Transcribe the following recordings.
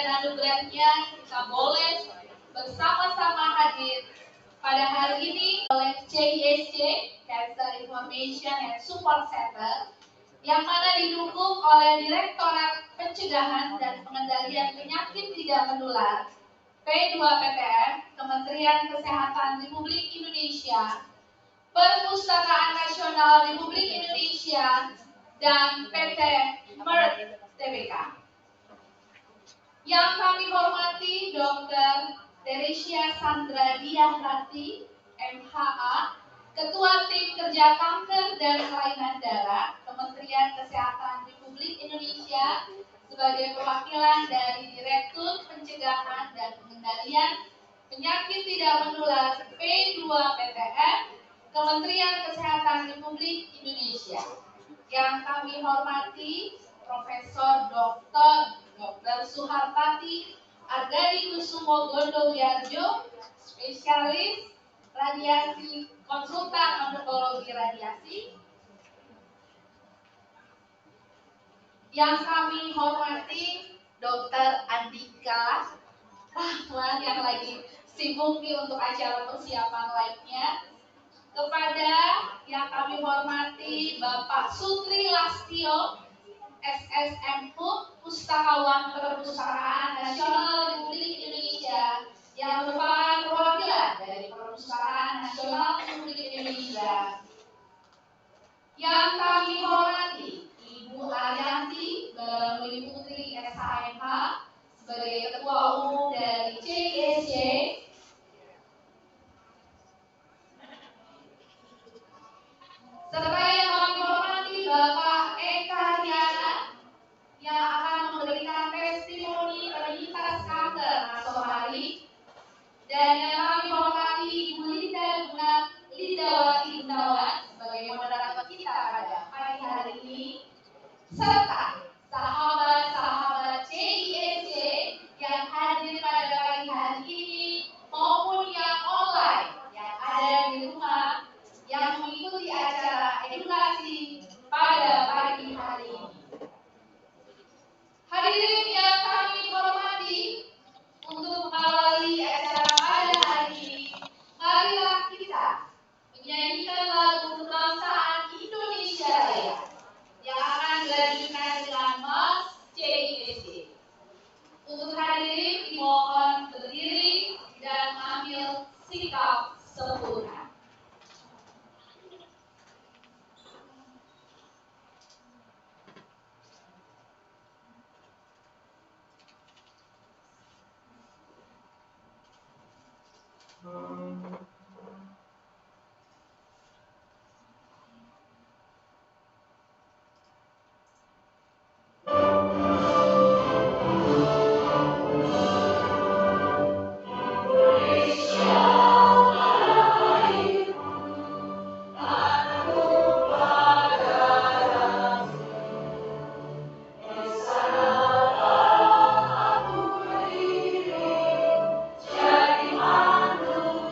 dan anugerahnya kita boleh bersama-sama hadir pada hari ini oleh CISC, Cancer Information and Support Center, yang mana didukung oleh Direktorat Pencegahan dan Pengendalian Penyakit Tidak Menular P2PTN, Kementerian Kesehatan Republik Indonesia, Perpustakaan Nasional Republik Indonesia, dan PT Merck Tbk. Yang kami hormati Dr. Teresia Sandra Diahrati, MHA, Ketua Tim Kerja Kanker dan Kelainan Darah, Kementerian Kesehatan Republik Indonesia, sebagai perwakilan dari Direktur Pencegahan dan Pengendalian Penyakit Tidak Menular P2PTN, Kementerian Kesehatan Republik Indonesia. Yang kami hormati Profesor Dr. Suhartati Ardhani Kusumo Gondowiardjo, spesialis radiasi, konsultan onkologi radiasi. Yang kami hormati Dr. Andika Rahman yang lagi sibuk nih untuk acara persiapan lainnya. Kepada yang kami hormati Bapak Sutri Lastio, SSM Hub, Pustakawan Perpustakaan Nasional Republik Indonesia, yang merupakan perwakilan dari Perpustakaan Nasional Republik Indonesia. Yang kami hormati Ibu Arianti Balawili Putri SHMH sebagai Ketua Umum dari CISC. Serta yang kami hormati Bapak Eka Diana yang akan memberikan testimoni penyintas kanker nasofaring, dan yang kami hormati Ibu Lindawati Gunawan sebagai moderator kita pada pagi hari ini, serta sahabat-sahabat CISC yang hadir pada pagi hari ini maupun yang online yang ada di rumah yang mengikuti acara edukasi pada pagi hari ini. Hadirin yang kami hormati, untuk mengawali acara pada hari ini, marilah kita menyanyikan lagu kebangsaan Indonesia Raya yang akan dilanjutkan dengan Mas CISC. Untuk hadirin dimohon berdiri dan mengambil sikap sempurna. Jadi mandu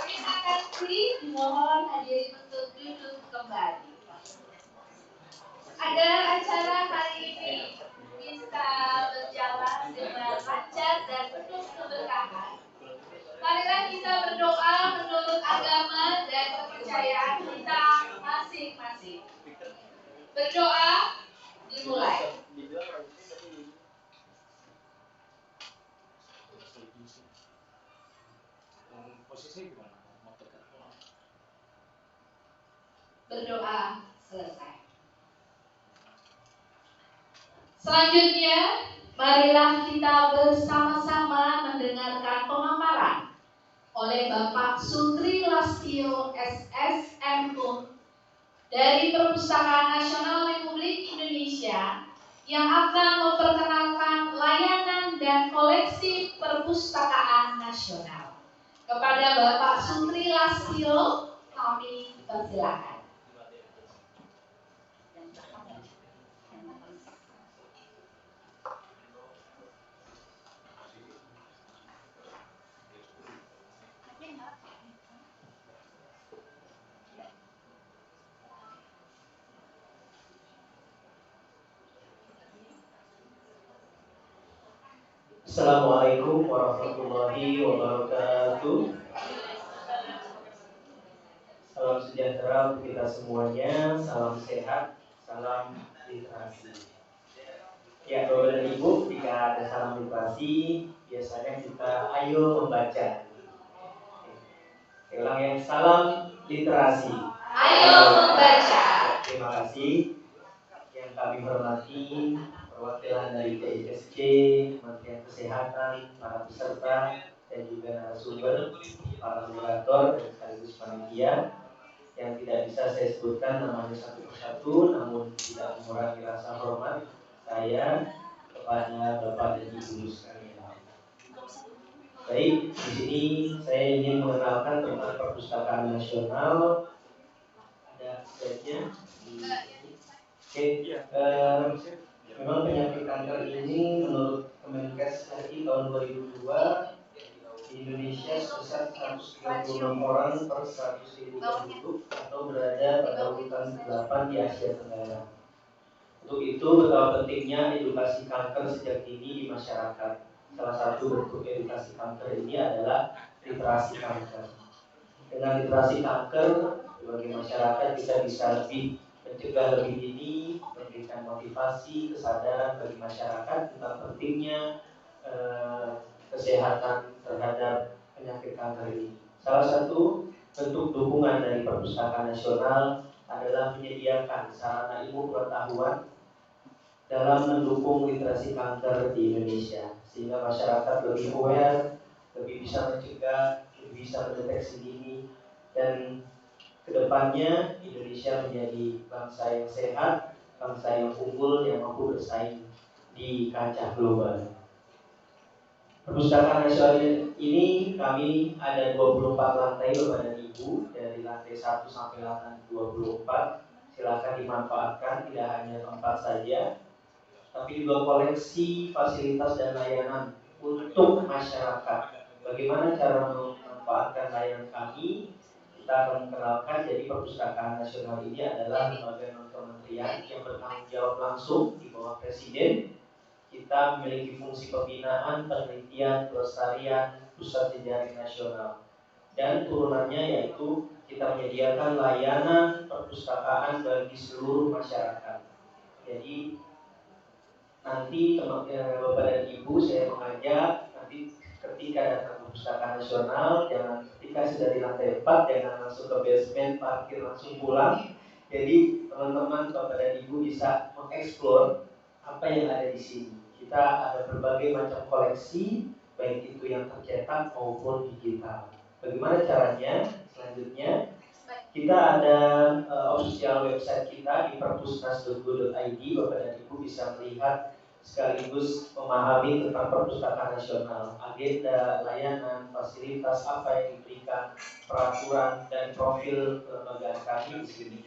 Terima kasih, dimohon hadirin untuk duduk kembali. Agar acara hari ini bisa berjalan dengan lancar dan penuh keberkahan, marilah kita berdoa menurut agama dan kepercayaan kita masing-masing. Berdoa dimulai. Berdoa selesai. Selanjutnya, marilah kita bersama-sama mendengarkan pemaparan oleh Bapak Sutri Lastio SSMU dari Perpustakaan Nasional Republik Indonesia yang akan memperkenalkan layanan dan koleksi perpustakaan nasional. Kepada Bapak Sutri Lastio, kami persilakan. Assalamualaikum warahmatullahi wabarakatuh. Salam sejahtera untuk kita semuanya, salam sehat, salam literasi. Ya, Bapak dan Ibu, jika ada salam literasi, biasanya kita ayo membaca. Ulang yang salam literasi. Ayo membaca. Terima kasih. Yang kami hormati perwakilan dari TISC, Kementerian Kesehatan, para peserta, dan juga narasumber, para moderator dan sekaligus panitia yang tidak bisa saya sebutkan namanya satu persatu, namun tidak mengurangi rasa hormat saya kepada Bapak dan Ibu sekalian. Baik, di sini saya ingin mengenalkan tentang Perpustakaan Nasional. Ada slide-nya. Oke, Memang penyakit kanker ini menurut Kemenkes RI tahun 2002 di Indonesia sebesar 136 orang per 100.000 penduduk atau berada pada urutan 8 di Asia Tenggara. Untuk itu, betapa pentingnya edukasi kanker sejak dini di masyarakat. Salah satu bentuk edukasi kanker ini adalah literasi kanker. Dengan literasi kanker, bagi masyarakat kita bisa lebih mencegah lebih dini, memberikan motivasi, kesadaran bagi masyarakat tentang pentingnya kesehatan terhadap penyakit kanker ini. Salah satu bentuk dukungan dari Perpustakaan Nasional adalah menyediakan sarana ilmu pengetahuan dalam mendukung literasi kanker di Indonesia, sehingga masyarakat lebih aware, lebih bisa mencegah, lebih bisa mendeteksi dini, dan kedepannya Indonesia menjadi bangsa yang sehat, bangsa yang unggul, yang mampu bersaing di kancah global. Perpustakaan Nasional ini kami ada 24 lantai Bapak dan Ibu, dari lantai 1 sampai lantai 24. Silakan dimanfaatkan, tidak hanya tempat saja, tapi juga koleksi, fasilitas dan layanan untuk masyarakat. Bagaimana cara memanfaatkan layanan kami? Kita akan mengenalkan, jadi Perpustakaan Nasional ini adalah lembaga non-kementerian yang bertanggung jawab langsung di bawah Presiden. Kita memiliki fungsi pembinaan, penelitian, pelestarian, pusat jejaring nasional. Dan turunannya yaitu kita menyediakan layanan perpustakaan bagi seluruh masyarakat. Jadi nanti Bapak dan Ibu saya mengajak nanti ketika datang ke Perpustakaan Nasional, jangan ketika sudah di lantai 4 jangan langsung ke basement, parkir langsung pulang. Jadi teman-teman Bapak dan Ibu bisa mengeksplor apa yang ada di sini. Kita ada berbagai macam koleksi, baik itu yang tercetak maupun digital. Bagaimana caranya? Selanjutnya kita ada official website kita di perpusnas.go.id. Bapak dan Ibu bisa melihat sekaligus memahami tentang Perpustakaan Nasional, agenda, layanan, fasilitas apa yang diberikan, peraturan dan profil kelembagaan kami di sini.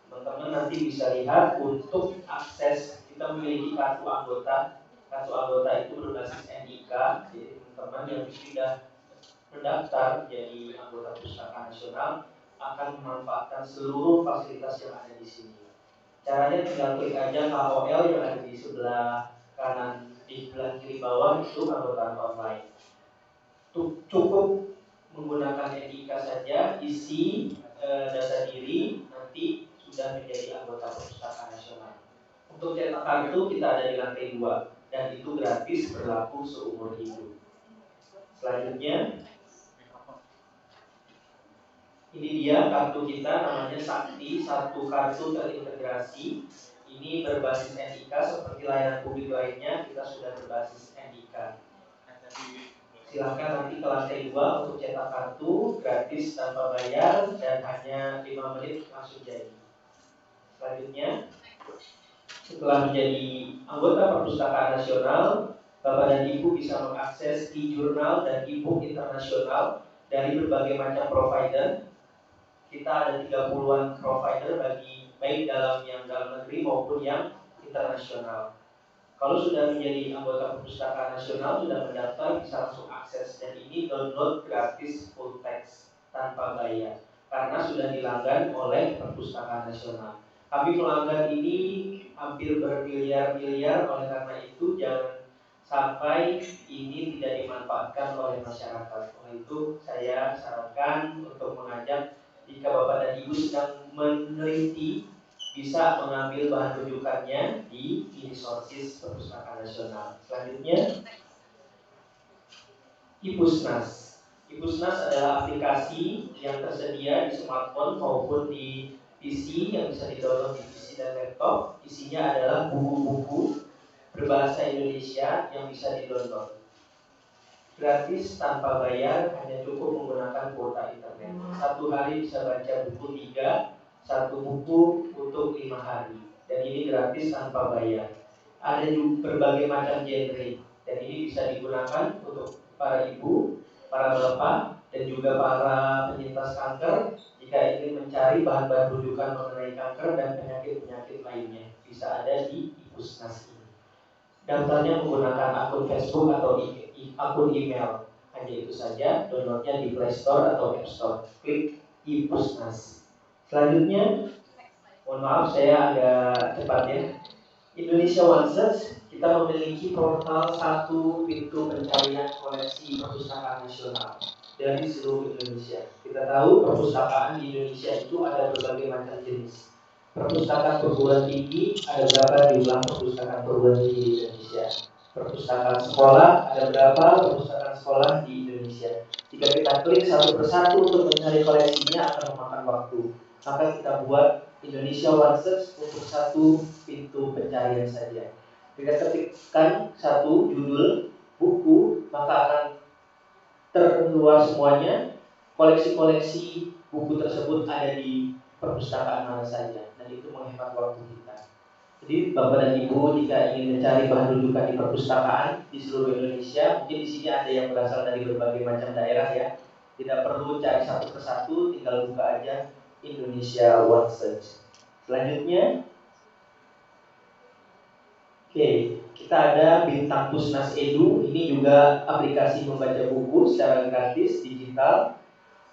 Teman-teman nanti bisa lihat untuk akses, kita memiliki kartu anggota. Kartu anggota itu berbasis NIK, jadi teman-teman yang sudah mendaftar jadi anggota Perpustakaan Nasional akan memanfaatkan seluruh fasilitas yang ada di sini. Caranya tinggal klik aja KOL yang ada di sebelah kanan, di sebelah kiri bawah itu anggota online. Cukup menggunakan NIK saja, isi data diri, nanti sudah menjadi anggota Perpustakaan Nasional. Untuk cetak kartu kita ada di lantai 2 dan itu gratis, berlaku seumur hidup. Selanjutnya, ini dia kartu kita, namanya Sakti, satu kartu terintegrasi. Ini berbasis NIK seperti layanan publik lainnya, kita sudah berbasis NIK. Silakan nanti ke lantai 2 untuk cetak kartu, gratis tanpa bayar dan hanya 5 menit langsung jadi. Selanjutnya, setelah menjadi anggota Perpustakaan Nasional, Bapak dan Ibu bisa mengakses e-jurnal dan e-book internasional dari berbagai macam provider. Kita ada 30-an provider bagi baik yang dalam negeri maupun yang internasional. Kalau sudah menjadi anggota Perpustakaan Nasional, sudah mendaftar, bisa langsung akses, dan ini download gratis full text tanpa bayar karena sudah dilanggan oleh Perpustakaan Nasional. Kami melanggan ini hampir bermiliar-miliar, oleh karena itu jangan sampai ini tidak dimanfaatkan oleh masyarakat. Oleh itu saya sarankan untuk mengajak, jika Bapak dan Ibu sedang meneliti, bisa mengambil bahan rujukannya di resources Perpustakaan Nasional. Selanjutnya, iPusnas. iPusnas adalah aplikasi yang tersedia di smartphone maupun di PC yang bisa di-download di PC dan laptop. Isinya adalah buku-buku berbahasa Indonesia yang bisa di-download. Gratis tanpa bayar, hanya cukup menggunakan kuota internet. Satu hari bisa baca buku 3, satu buku untuk 5 hari. Dan ini gratis tanpa bayar. Ada juga berbagai macam genre, dan ini bisa digunakan untuk para ibu, para bapak, dan juga para penyintas kanker jika ingin mencari bahan-bahan rujukan mengenai kanker dan penyakit-penyakit lainnya. Bisa ada di iPusnas ini. Daftarnya menggunakan akun Facebook atau akun email. Hanya itu saja, downloadnya di Play Store atau App Store. Klik iPusnas. Selanjutnya, mohon maaf saya agak cepat ya. Indonesia One Search, kita memiliki portal satu pintu pencarian koleksi perpustakaan nasional dari seluruh Indonesia. Kita tahu perpustakaan di Indonesia itu ada berbagai macam jenis. Perpustakaan perguruan tinggi, ada berapa jumlah perpustakaan perguruan tinggi di Indonesia? Perpustakaan sekolah, ada berapa perpustakaan sekolah di Indonesia? Jika kita klik satu persatu untuk mencari koleksinya akan memakan waktu. Maka kita buat Indonesia One Search untuk satu pintu pencarian saja. Jika ketikkan satu judul buku, maka akan terkeluar semuanya koleksi-koleksi buku tersebut ada di perpustakaan mana saja, dan itu menghemat waktu kita. Jadi Bapak dan Ibu jika ingin mencari bahan rujukan di perpustakaan di seluruh Indonesia, mungkin di sini ada yang berasal dari berbagai macam daerah ya. Tidak perlu cari satu persatu, tinggal buka aja Indonesia One Search. Selanjutnya, oke, kita ada Bintang Pusnas Edu. Ini juga aplikasi membaca buku secara gratis digital.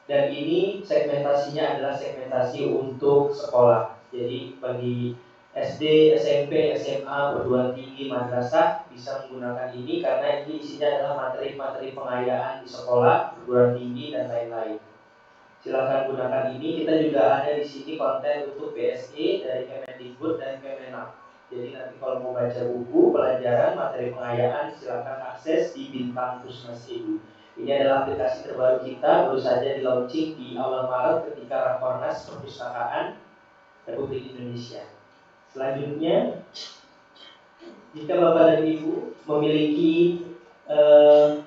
Dan ini segmentasinya adalah segmentasi untuk sekolah. Jadi bagi SD, SMP, SMA, perguruan tinggi, madrasah bisa menggunakan ini karena ini isinya adalah materi-materi pengayaan di sekolah, perguruan tinggi dan lain-lain. Silakan gunakan ini. Kita juga ada di sini konten untuk BSE dari Kemendikbud dan Kemenak. Jadi nanti kalau mau baca buku, pelajaran, materi pengayaan, silakan akses di Bintang Pusnas Edu. Ini adalah aplikasi terbaru kita, baru saja di launching di awal Maret ketika Rakornas Perpustakaan Republik Indonesia. Selanjutnya, jika Bapak dan Ibu memiliki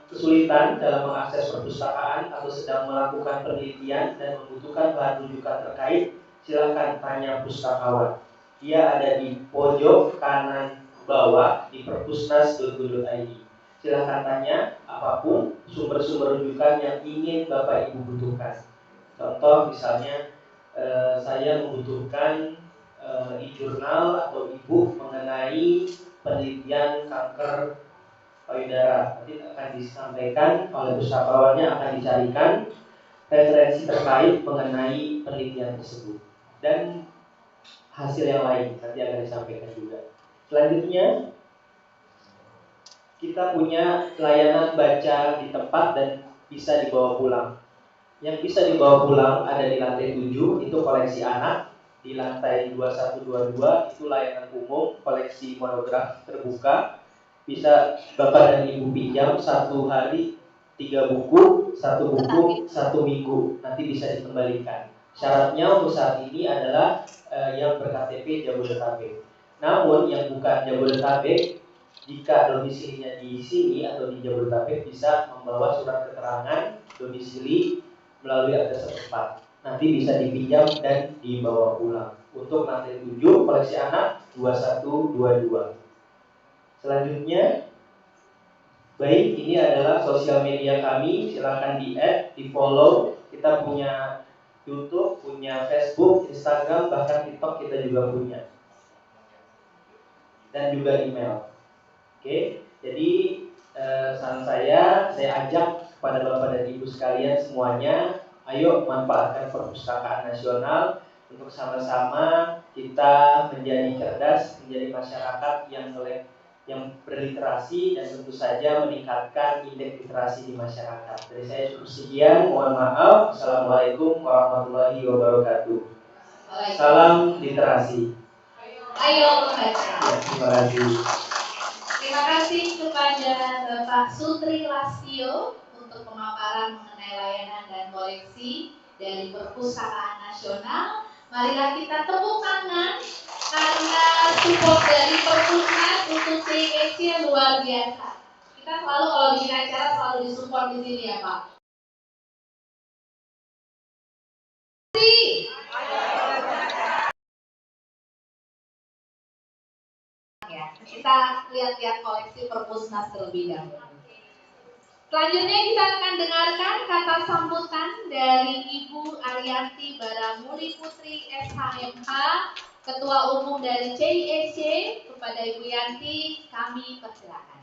kesulitan dalam mengakses perpustakaan atau sedang melakukan penelitian dan membutuhkan bahan rujukan terkait, silakan tanya pustakawan. Dia ada di pojok kanan bawah di perpusnas.go.id. Silakan tanya apapun sumber-sumber rujukan yang ingin Bapak Ibu butuhkan. Contoh misalnya saya membutuhkan e-jurnal atau e-book mengenai penelitian kanker payudara. Nanti akan disampaikan oleh pustakawannya, akan dicarikan referensi terkait mengenai penelitian tersebut dan hasil yang lain nanti akan disampaikan juga. Selanjutnya kita punya layanan baca di tempat dan bisa dibawa pulang. Yang bisa dibawa pulang ada di lantai 7, itu koleksi anak. Di lantai 2122 itu layanan umum, koleksi monograf terbuka. Bisa Bapak dan Ibu pinjam satu hari 3 buku, 1 buku 1 minggu, nanti bisa dikembalikan. Syaratnya untuk saat ini adalah yang berKTP Jabodetabek. Namun yang bukan Jabodetabek, jika domisilinya di sini atau di Jabodetabek bisa membawa surat keterangan domisili melalui address setempat. Nanti bisa dipinjam dan dibawa pulang. Untuk lantai 7 koleksi anak 2122. Selanjutnya, baik, ini adalah sosial media kami. Silakan di-add, di-follow. Kita punya YouTube, punya Facebook, Instagram, bahkan TikTok kita juga punya. Dan juga email. Oke, jadi saran saya ajak kepada Bapak dan Ibu sekalian semuanya, ayo manfaatkan perpustakaan nasional untuk sama-sama kita menjadi cerdas, menjadi masyarakat yang berliterasi dan tentu saja meningkatkan indeks literasi di masyarakat. Dari saya cukup sekian, mohon maaf. Assalamualaikum warahmatullahi wabarakatuh. Salam literasi. Ayo membaca. Ya, terima kasih. Terima kasih kepada Bapak Sutri Lastio untuk pemaparan mengenai layanan dan koleksi dari Perpustakaan Nasional. Marilah kita tepuk tangan karena support dari Perpusnas untuk CEC luar biasa. Kita selalu kalau bikin acara selalu disupport di sini ya Pak. Kita lihat-lihat koleksi Perpusnas terlebih dahulu. Selanjutnya kita akan dengarkan kata sambutan dari Ibu Ariyanti Baramuli Putri SHMH Ketua Umum dari CISC kepada Ibu Yanti kami persilakan.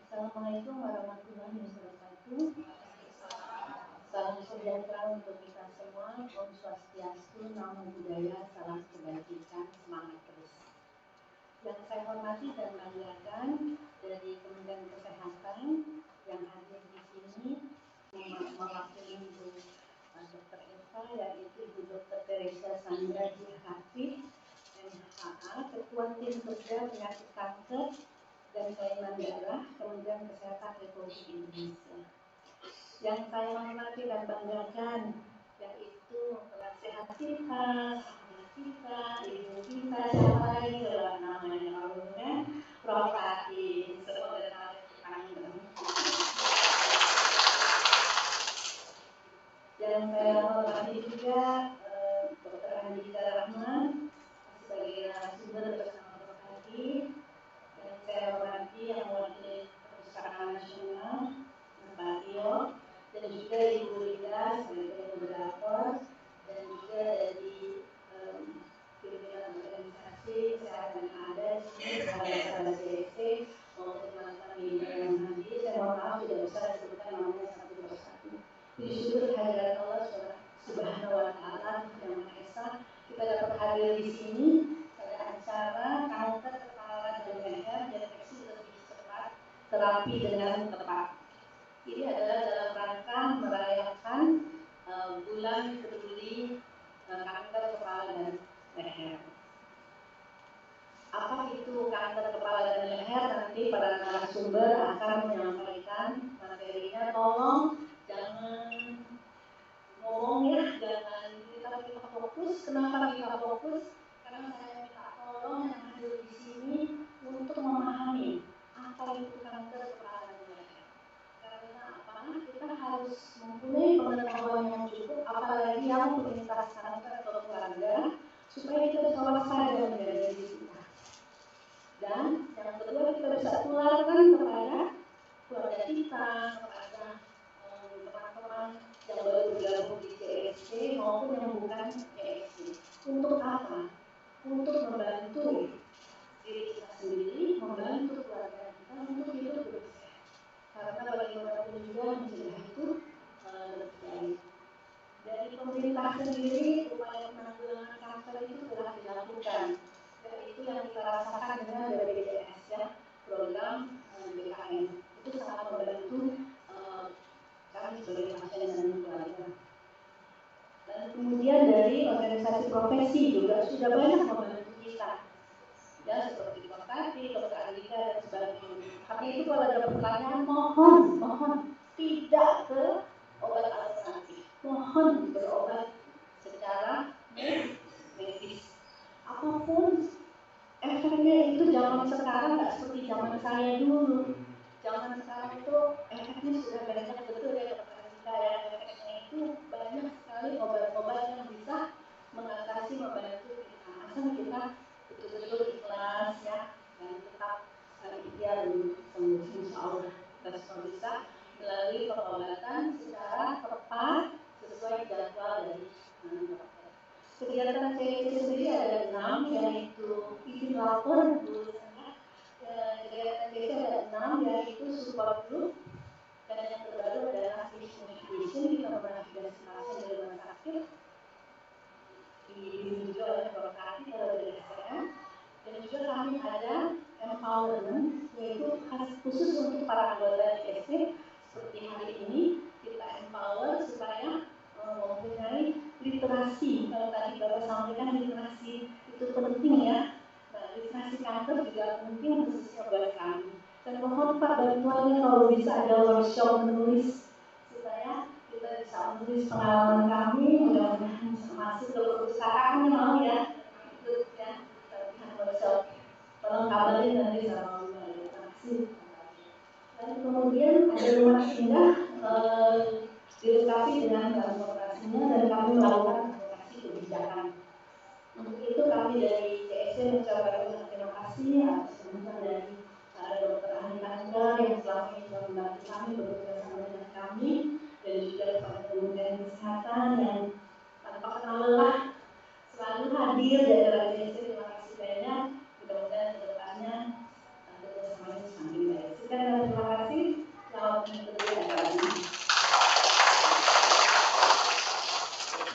Assalamualaikum warahmatullahi wabarakatuh. Salam sejahtera untuk kita semua. Om Swastiastu, Namo Buddhaya, salam kebajikan, semangat terus. Yang saya hormati dan banggakan dari Kementerian Kesehatan yang hadir di sini mewakili Ibu Dr. Eva, yaitu Ibu Dr. Teresa Sandra Hafid, MHA, Ketua Tim Kerja Penyakit Kanker dan Kelainan Darah Kementerian Kesehatan Republik Indonesia. Yang saya hormati dan banggakan yaitu penasehat kita, kita, ibu kita, siapa lagi namanya namanya Prof. Adi, semoga panjang. Yang saya hormati juga Dr. Andika Rahman sebagai narasumber bersama Prof. Adi. Yang saya hormati yang mewakili Perpustakaan Nasional, Pak Tio, dan juga Ibu Rita sebagai moderator, dan juga dari pimpinan organisasi kesehatan yang ada di sini, sahabat-sahabat CSC, maupun teman-teman media yang hadir. Saya mohon maaf tidak bisa disebutkan namanya satu persatu. Puji syukur kehadirat Allah Subhanahu wa Ta'ala yang Maha Esa, kita dapat hadir di sini pada acara kanker kepala dan leher deteksi lebih cepat, terapi dengan tepat. Ini adalah dalam rangka merayakan bulan peduli kanker kepala dan leher. Apa itu kanker kepala dan leher? Nanti para narasumber akan menyampaikan materinya. Tolong jangan ngomong ya, jangan kita fokus. Kenapa kita fokus? Karena saya minta tolong yang hadir di sini untuk memahami apa itu kanker kepala dan leher. Karena apa? Kita harus mempunyai pengetahuan yang cukup, apalagi yang penyintas kanker atau keluarga, supaya kita bisa waspada menjaga diri kita. Dan yang kedua, kita bisa tularkan kepada keluarga kita, kepada teman-teman yang baru bergabung di CSC maupun yang bukan CSC. Untuk apa? Untuk membantu diri kita sendiri, membantu keluarga kita untuk hidup bersih. Karena bagaimanapun juga mencegah itu lebih baik. Dari pemerintah sendiri, upaya penanggulangan kanker itu telah dilakukan. Yaitu yang kita rasakan dengan BPJS ya, program BKM. Itu sangat membantu kami sebagai pasien dan keluarga. Dan kemudian dari organisasi profesi juga sudah banyak membantu kita. Ya, seperti Pak Tati, Dr. Andika dan sebagainya. Karena itu kalau ada pertanyaan, mohon tidak ke obat alternatif. Mohon berobat secara medis. Apapun efeknya itu zaman sekarang nggak seperti zaman saya dulu. Zaman sekarang itu efeknya sudah banyak betul ya Dr. Andika ya. Efeknya itu banyak sekali obat-obat yang bisa mengatasi membantu kita. Asal kita betul-betul ikhlas ya dan tetap ikhtiar untuk sembuh, insya Allah kita semua bisa melalui pengobatan secara tepat sesuai jadwal dari dokter. Kegiatan CSC sendiri ada 6, yaitu izin lapor tulisannya. Kegiatan CSC ada 6, yaitu support group, dan yang terbaru adalah case motivation. Kita menavigasi pasien dari rumah sakit dibimbing juga oleh Prof. Adi kalau dari SPM. Dan juga kami ada empowerment, yaitu khusus untuk para anggota CSC. Seperti hari ini kita empower supaya mempunyai literasi. Kalau tadi Bapak sampaikan literasi itu penting ya. Nah, literasi kanker juga penting khususnya buat kami. Dan mohon Pak bantuannya kalau bisa ada workshop menulis supaya kita bisa menulis pengalaman kami, mudah-mudahan bisa masuk ke perpustakaan mau ya. Itu ya, latihan workshop. Tolong kabarin nanti sama Mbak. Terima kasih. Dan kemudian ada rumah singgah dilengkapi dengan transportasinya dan kami melakukan advokasi kebijakan. Untuk itu kami dari CSC mengucapkan terima kasih atas bantuan dari Dr. Andika yang selama ini telah membantu kami bekerja sama dengan kami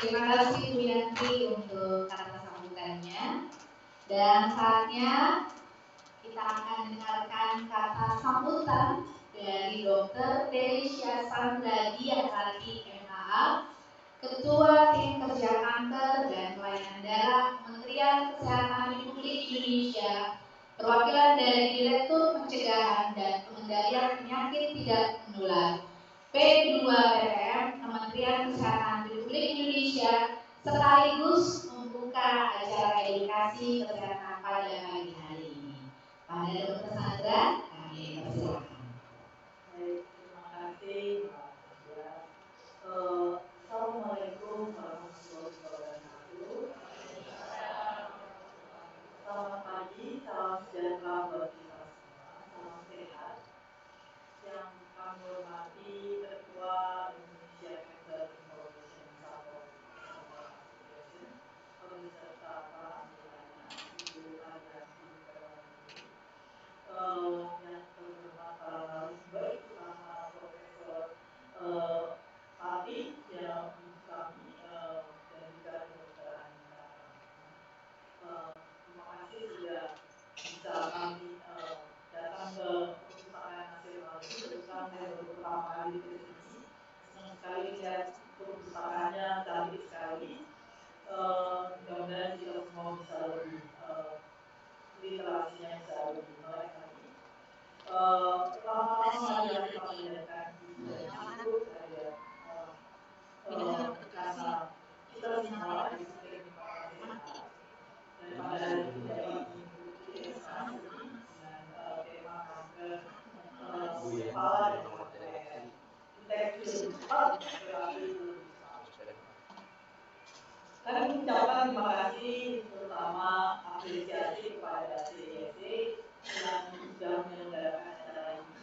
Terima kasih Bu Yanti untuk kata sambutannya. Dan saatnya kita akan dengarkan kata sambutan dari Dr. Teresia Sandra Diarati MA, Ketua Tim Kerja Kanker dan Pelayanan Darah Kementerian Kesehatan Republik Indonesia, perwakilan dari Direktur Pencegahan dan Pengendalian Penyakit Tidak Menular P2 PPM Kementerian Kesehatan Republik Indonesia, sekaligus membuka acara edukasi kesehatan pada pagi hari ini. Pada Dr. Sandra, kami persilakan. Baik, terima kasih Mbak Nadia. Assalamualaikum warahmatullahi wabarakatuh. Selamat pagi, salam sejahtera buat kita semua, salam sehat. Yang kami hormati Ketua Indonesia Cancer Information Support Association, beserta para anggotanya, Ibu Arianti Permadi, yang terhormat para narasumber, terutama Profesor Fatih yang kami dan juga Dr. Anita. Terima kasih sudah bisa kami datang ke Perpustakaan Nasional ini. Terus saya baru pertama kali ke sini. Senang sekali lihat perpustakaannya cantik sekali. Mudah-mudahan kita semua bisa lebih literasinya bisa lebih melek lagi. Pertama-tama mari kita mendengarkan itu saya karena kita semua di sini sehat daripada tidak mengikuti edukasi dengan tema kanker kepala dan kanker leher. Deteksi lebih cepat, terapi lebih cepat. Kami mengucapkan terima kasih, terutama apresiasi kepada CISC yang sudah menyelenggarakan acara ini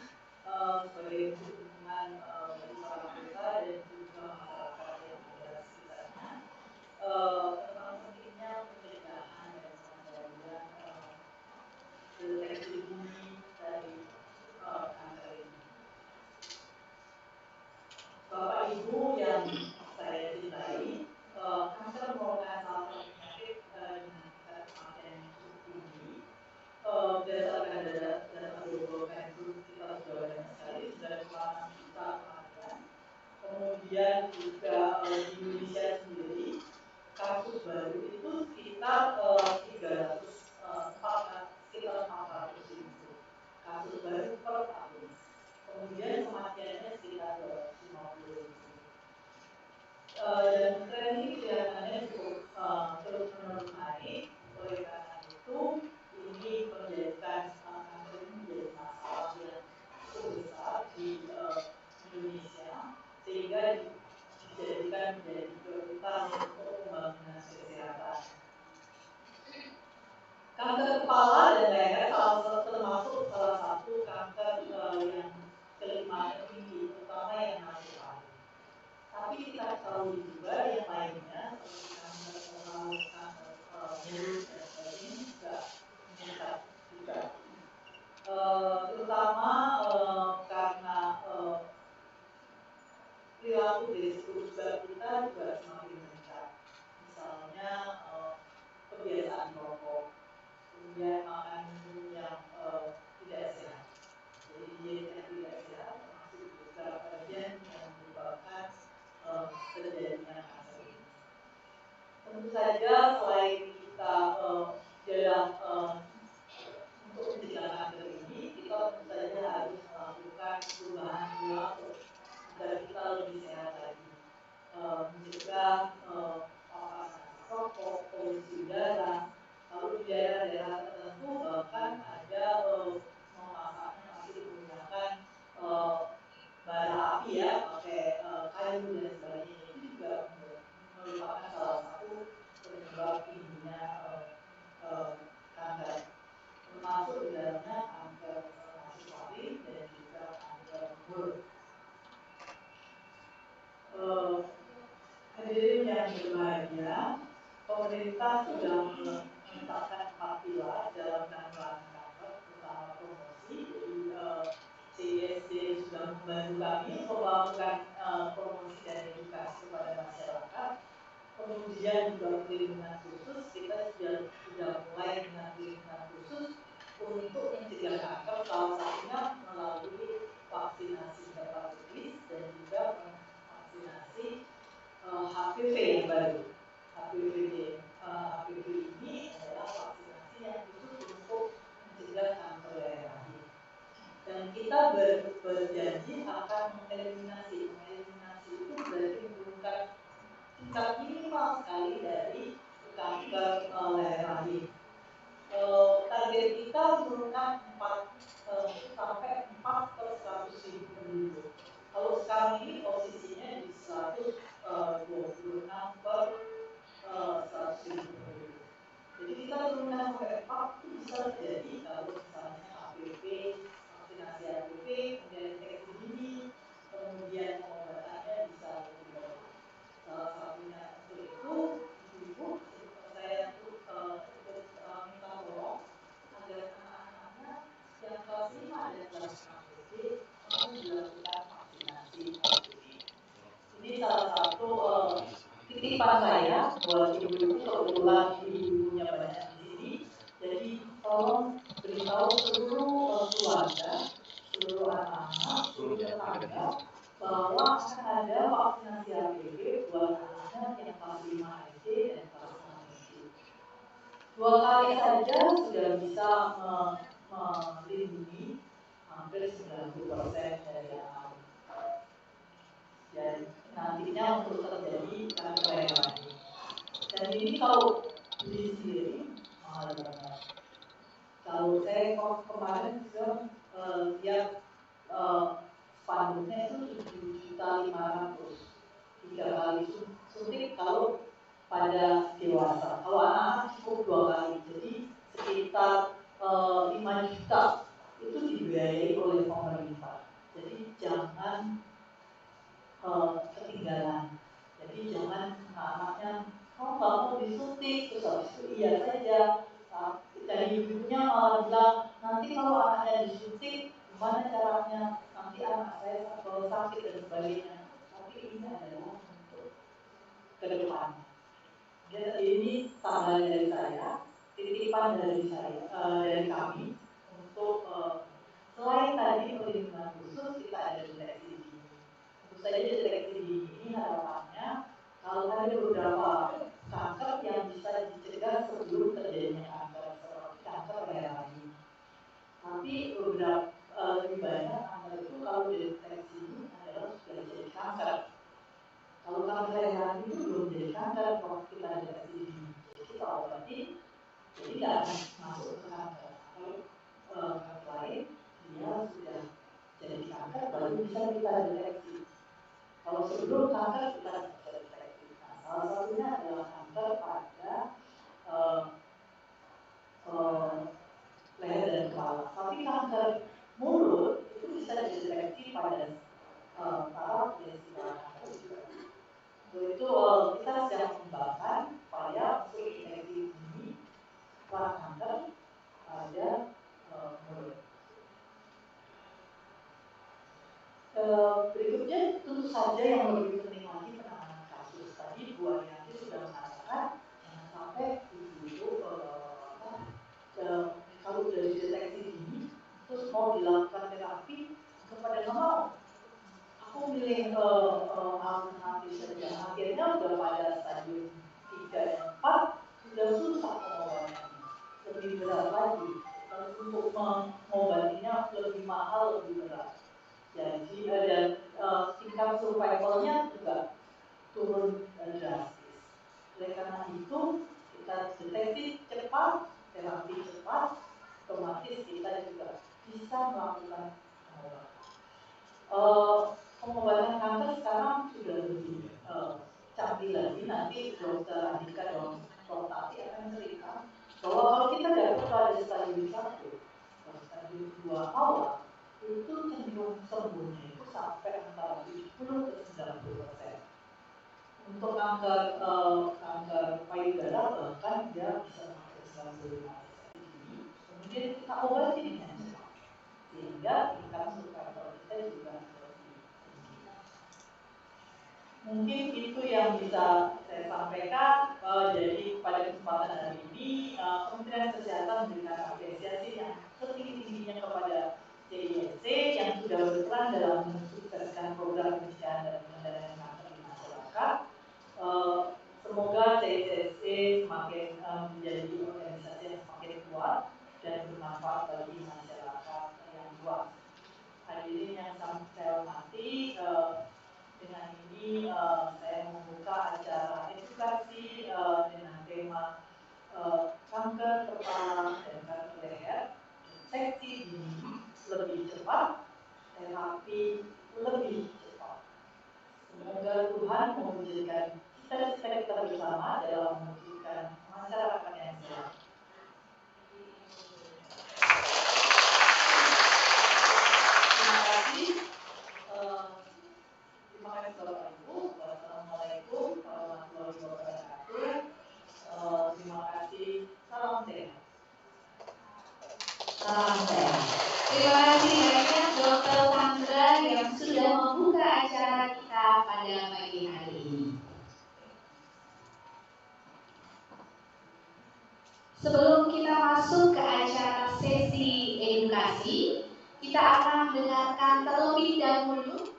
sebagai dukungan bagi para anggota dan juga masyarakat yang ada di sekitarnya tentang pentingnya pencegahan dan pengendalian deteksi dini dari kanker ini. Bapak Ibu yang saya cintai, kanker merupakan salah satu penyakit dengan tingkat kematian yang cukup tinggi. Berdasarkan data global Cancer kita sudah banyak sekali, 96 juta kematian. Kemudian juga di Indonesia sendiri kasus baru itu sekitar 400 ribu kasus baru per tahun. Kemudian kematiannya sekitar 250 ribu. Dan tren ini kelihatannya cukup terus-menerus naik. Oleh karena itu, ini menjadikan kanker ini menjadi masalah yang cukup besar di Indonesia, sehingga dijadikan menjadi prioritas untuk pembangunan kesehatan. Kanker kepala dan leher termasuk salah satu kanker yang kelima tertinggi, terutama yang masuk paru. Tapi kita ketahui juga yang lainnya seperti kanker mulut, kanker mulut dan sebagainya juga meningkat juga. Terutama karena perilaku risiko juga kita juga semakin meningkat. Misalnya kebiasaan merokok, kemudian makan minum yang tidak sehat. Jadi diet yang tidak sehat termasuk juga bagian yang menyebabkan terjadinya kanker ini. Tentu saja selain kita dalam untuk mencegah kanker ini, kita tentu saja harus melakukan perubahan perilaku agar kita lebih sehat lagi. Mencegah paparan rokok, polusi udara, lalu di daerah-daerah tertentu bahkan ada memasaknya masih menggunakan bara api ya, pakai kayu dan sebagainya. Itu juga merupakan salah satu penyebab tingginya kanker, termasuk di dalamnya kanker nasofaring dan juga kanker mulut. Hadirin yang berbahagia, pemerintah sudah menetapkan 4 pilar dalam penanggulangan kanker, terutama promosi. Jadi CISD sudah membantu kami untuk melakukan promosi dan edukasi kepada masyarakat. Kemudian juga perlindungan khusus, kita sudah mulai dengan perlindungan khusus untuk mencegah kanker, salah satunya melalui vaksinasi hepatitis dan juga vaksinasi HPV yang baru. HPV ini adalah vaksinasi yang khusus untuk mencegah kanker leher rahim. Dan kita berjanji akan mengeliminasi itu berarti menurunkan tingkat minimal sekali dari kanker leher rahim. Target kita menurunkan 4 sampai 4 per 100.000 penduduk. Kalau sekarang ini posisinya di 126 per 100.000 penduduk. Jadi kita turunkan sampai 4 itu bisa terjadi kalau misalnya HPV, vaksinasi HPV, kemudian deteksi dini, kemudian pengobatannya bisa lebih baik. Salah satunya untuk itu, ibu-ibu, saya minta tolong agar anak-anaknya yang kelas 5 dan kelas 6 SD mau dilakukan vaksinasi HPV. Ini salah satu titipan saya buat ibu-ibu, kebetulan ibu-ibunya banyak di sini. Jadi tolong beritahu seluruh keluarga, seluruh anak-anak, seluruh tetangga bahwa akan ada vaksinasi HPV buat anak yang kelas 5 SD dan kelas 6 SD. 2 kali saja sudah bisa melindungi hampir 90% dari anak. Dan nantinya untuk terjadi kanker leher rahim. Dan ini kalau beli sendiri mahal banget. Kalau saya kemarin sudah lihat spanduknya itu 7.500.000 3 kali suntik kalau pada dewasa. Kalau anak-anak cukup 2 kali, jadi sekitar 5 juta itu dibiayai oleh pemerintah. Jadi jangan ketinggalan. Jadi jangan anaknya nggak mau disuntik, terus habis itu iya saja. Dan ibunya malah bilang nanti kalau anaknya disuntik gimana caranya, nanti anak saya kalau sakit dan sebagainya. Tapi ini adalah untuk ke depan. Jadi ini tambahan dari saya, titipan dari saya, dari kami untuk selain tadi perlindungan khusus kita ada deteksi dini. Tentu saja deteksi dini ini harapannya kalau ada beberapa kanker yang bisa dicegah sebelum terjadinya kanker seperti kanker leher rahim. Tapi beberapa lebih banyak kanker itu kalau deteksi dini adalah sudah jadi kanker. Kalau kanker leher rahim itu belum jadi kanker kalau kita deteksi dini. Jadi kita obati, jadi tidak akan masuk ke kanker. Kalau kanker lain dia sudah jadi kanker baru bisa kita deteksi. Kalau sebelum kanker kita bisa deteksi. Nah, salah satunya adalah kanker pada leher dan kepala. Tapi kanker mulut itu bisa dideteksi pada tahap gestasional kanker juga. Untuk itu kita sedang mengembangkan supaya untuk deteksi dini kanker pada mulut. Berikutnya tentu saja yang lebih penting lagi penanganan kasus. Tadi Bu Ariyanti sudah mengatakan jangan sampai ibu-ibu kalau sudah dideteksi dini terus mau dilakukan terapi kepada nggak mau. Aku milih alternatif saja. Akhirnya sudah pada stadium 3 dan 4 sudah susah pengobatannya, lebih berat lagi. Untuk mengobatinya lebih mahal, lebih berat. Jadi dan tingkat survivalnya juga turun drastis. Oleh karena itu kita deteksi cepat, terapi cepat, otomatis kita juga bisa melakukan pengobatan. Pengobatan kanker sekarang sudah lebih canggih lagi. Nanti Dr. Andika dan Dr. Tati akan cerita bahwa kalau kita dapat pada stadium 1 atau stadium 2 awal itu cenderung sembuhnya itu sampai antara 70 ke 90%. Untuk kanker payudara bahkan dia bisa sampai 95%. Kemudian kita obati dengan cepat sehingga tingkat survival kita juga lebih tinggi. Mungkin itu yang bisa saya sampaikan. Jadi pada kesempatan hari ini Kementerian Kesehatan memberikan apresiasi yang setinggi-tingginya kepada CISC yang sudah berperan dalam mensukseskan program pencegahan dan pengendalian kanker di masyarakat. Semoga CISC semakin menjadi organisasi yang semakin kuat dan bermanfaat bagi masyarakat yang luas. Hadirin yang saya hormati, dengan ini saya membuka acara edukasi dengan tema kanker kepala dan kanker leher, deteksi dini lebih cepat, terapi lebih cepat. Semoga Tuhan mewujudkan cita-cita kita bersama dalam mewujudkan masyarakat yang sehat. Terima kasih. Terima kasih Bapak Ibu. Wassalamualaikum warahmatullahi wabarakatuh. Terima kasih. Salam sehat. Salam sehat. Terima kasih banyak Dr. Sandra yang sudah membuka acara kita pada pagi hari ini. Sebelum kita masuk ke acara sesi edukasi, kita akan mendengarkan terlebih dahulu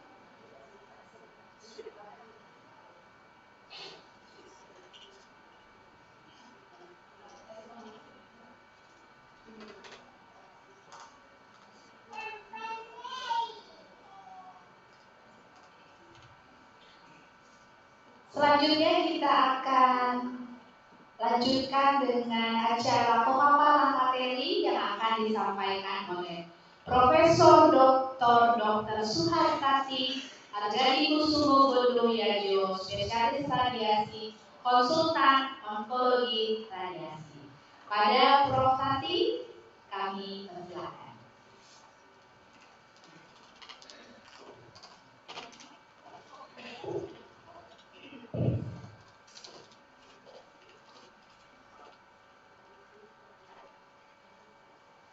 selanjutnya kita akan lanjutkan dengan acara pemaparan materi yang akan disampaikan oleh Profesor Dr. Suhartati Argadi Kusumo Bodo Wiyajo, spesialis radiasi, konsultan onkologi radiasi. Pada Prof. Tati, kami persilakan.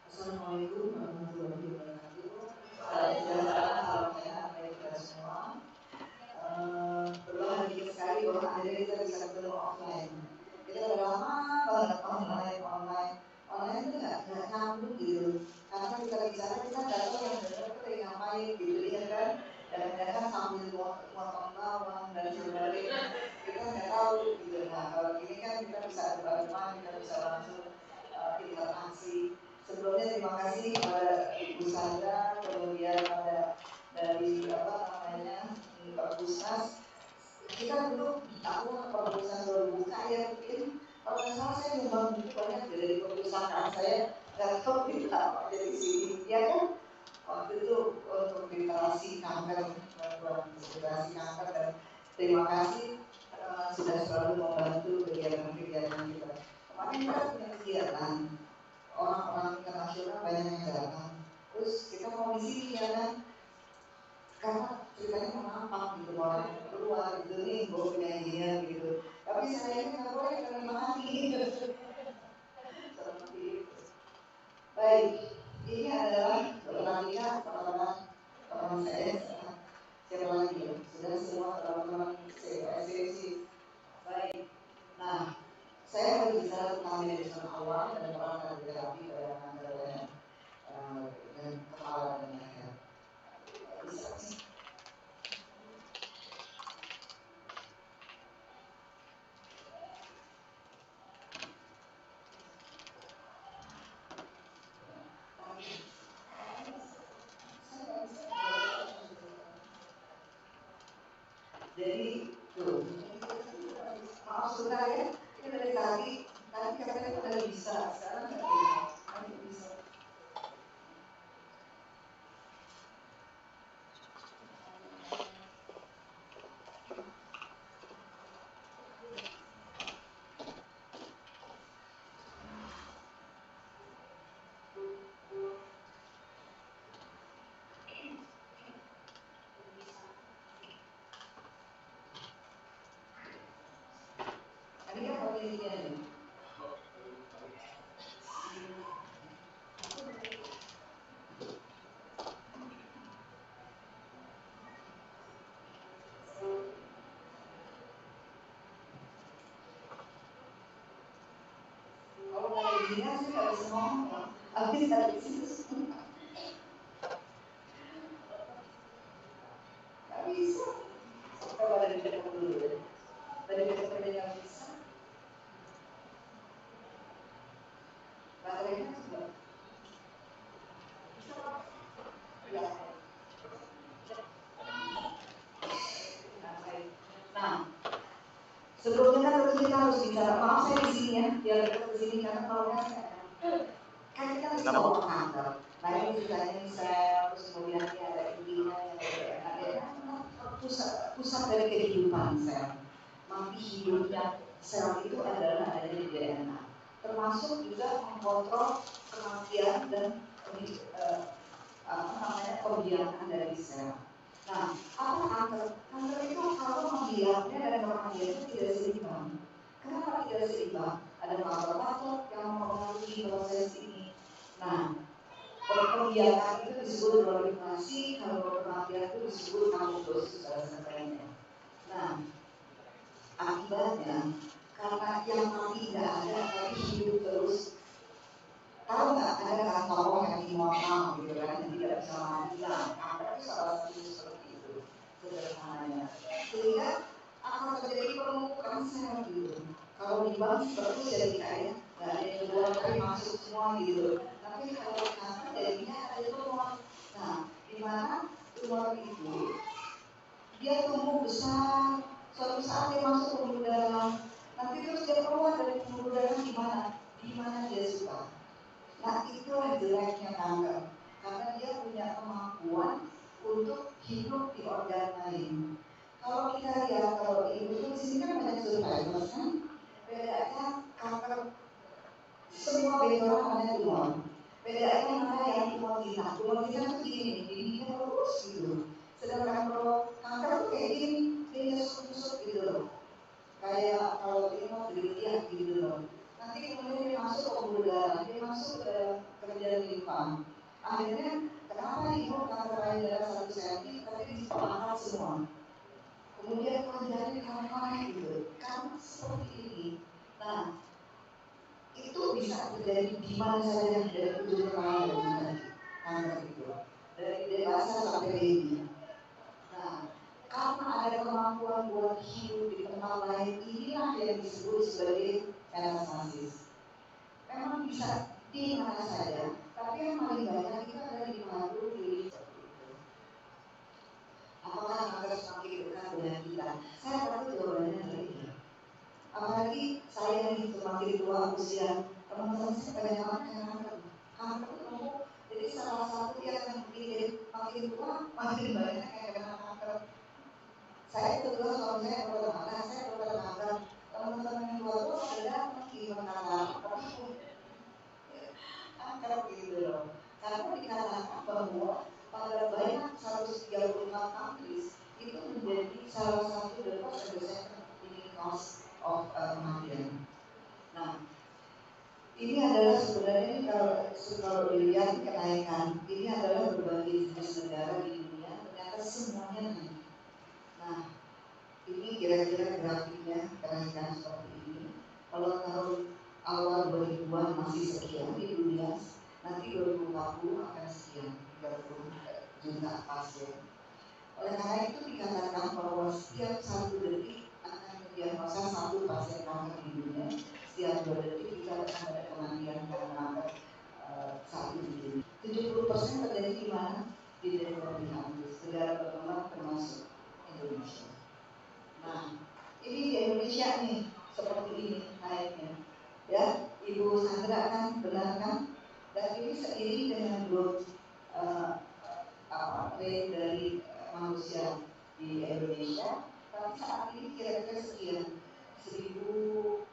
Assalamualaikum warahmatullahi wabarakatuh. Salam sehat bagi kita semua. Berbahagia sekali bahwa akhirnya kita bisa ketemu offline. Kita udah lama banget online itu nggak nyambung gitu. Karena kita bicara kita nggak tahu yang benar itu lagi ngapain gitu ya kan. Dan kadang sambil motong bawang dan sebagainya kita nggak tahu gitu. Nah kalau gini kan kita bisa depan-depan, kita bisa langsung interaksi. Sebelumnya terima kasih kepada Ibu Sandra, kemudian ada dari Pak Pusnas. Kita dulu aku Pak Pusnas baru buka ya mungkin kalau nggak salah saya nyumbang buku banyak dari perpustakaan saya nggak tahu kita apa dari sini ya kan waktu itu untuk literasi kanker literasi kanker dan terima kasih sudah selalu membantu kegiatan-kegiatan kita. Kemarin kita punya kegiatan orang-orang internasional banyak yang datang. Terus kita mau di sini ya kan, karena ceritanya menampak gitu orang keluar gitu nih, gue penyanyian gitu. Tapi saya ini nggak boleh karena mati. Seperti itu. Baik, ini adalah Veronica, teman saya. Siapa lagi ya? Sudah semua teman-teman sesi. Baik. Nah, saya baru bicara tentang manajemen awal dan peran radioterapi pada kanker leher dan kepala dan leher. Bisa sih. Jadi tuh, maaf sebentar ya, ini dari tadi katanya udah bisa, sekarang nggak bisa. Ini kan penelitian nih. gini kan saya nggak bisa ngomong, habis dari situ semua. Nggak bisa. Coba dari dekat dulu ya. Dari dekat dulu nggak bisa. Baterainya juga. Ya. Nah, sebelumnya kan kita harus bicara, maaf saya di sini ya, biar dekat ke sini karena kalau kan kita harus bawa kantor. Nah ini ceritanya sel, terus kemudian dia ada intinya yang ada pusat dari kehidupan sel. Mati hidupnya sel itu adalah adanya di DNA. Termasuk juga mengkontrol kematian dan pembiakan dari sel. Nah, apa kanker? Kanker itu kalau membiaknya dan kematiannya tidak seimbang. Kenapa tidak seimbang? Ada faktor-faktor yang mempengaruhi proses ini. Nah, pembiakan itu disebut proliferasi, kalau kematian itu disebut apoptosis dan sebagainya. Nah, akibatnya karena yang mati tidak ada tapi hidup terus. Tahu nggak ada kan tokoh yang immortal gitu kan, yang tidak bisa mati. Nah, kanker itu salah satu seperti itu sederhananya. Sehingga akan terjadi penumpukan sel gitu. Kalau di bank seperti jadi kayak nggak ada yang keluar tapi masuk semua gitu. Tapi kalau kanker jadinya ada tumor. Nah, di mana tumor itu dia tumbuh besar, suatu saat dia masuk pembuluh darah, nanti terus dia keluar dari pembuluh darah di mana? Di mana dia suka. Nah itulah jeleknya kanker, karena dia punya kemampuan untuk hidup di organ lain. Kalau kita lihat, kalau di Indonesia di sini kan banyak survivors kan, bedanya kanker semua benjolan ada tumor. Bedanya mana yang tumor jinak itu gini, gini terus gitu. Sedangkan kalau kanker tuh kayak gini, dia nyusut-nyusut gitu loh. Kayak kalau ini mau dilihat gitu loh. Nanti kemudian dia masuk ke pembuluh darah, dia masuk ke kelenjar limfa. Akhirnya kenapa ibu kanker payudara 1 cm tapi dipangkat semua. Kemudian kelenjarnya ditarik gitu. Karena seperti ini. Nah, itu bisa terjadi di mana saja dari ujung kepala dari kanker itu. Dari dewasa sampai baby. Nah, karena ada kemampuan buat hidup di tempat lain, inilah yang disebut sebagai metastasis. Memang bisa di mana saja, tapi yang paling banyak itu ada di paru, di apakah kanker semakin dekat dengan kita? Saya takut jawabannya adalah iya. Apalagi saya ini semakin tua usia, teman-teman saya banyak banget yang kanker itu. Jadi salah satu yang makin tua, makin banyak yang kena kanker. Saya kebetulan suami saya dokter mata, saya dokter kanker. Teman-teman yang tua-tua sudah datang di kanker, kanker gitu loh. Karena dikatakan bahwa pada banyak 134 countries itu menjadi salah satu the first and the second leading cause of kematian. Nah, ini adalah sebenarnya kalau dilihat kenaikan, ini adalah berbagai jenis negara di dunia, ternyata semuanya naik. Nah, ini kira-kira grafiknya kenaikan seperti ini. Kalau tahun awal 2000-an masih sekian di dunia, nanti 2040 akan sekian, 30 juta pasien. Oleh karena itu dikatakan bahwa setiap 1 detik akan mendiagnosa 1 pasien kanker di dunia. Setiap 2 detik kita akan ada kematian karena kanker 1 di dunia. 70% terjadi di mana? Di developing countries, negara berkembang termasuk Indonesia. Nah, ini di Indonesia nih, seperti ini naiknya. Ya, Ibu Sandra kan benar kan? Dan ini seiring dengan growth rate dari manusia di Indonesia. Tapi saat ini kira-kira sekian 1000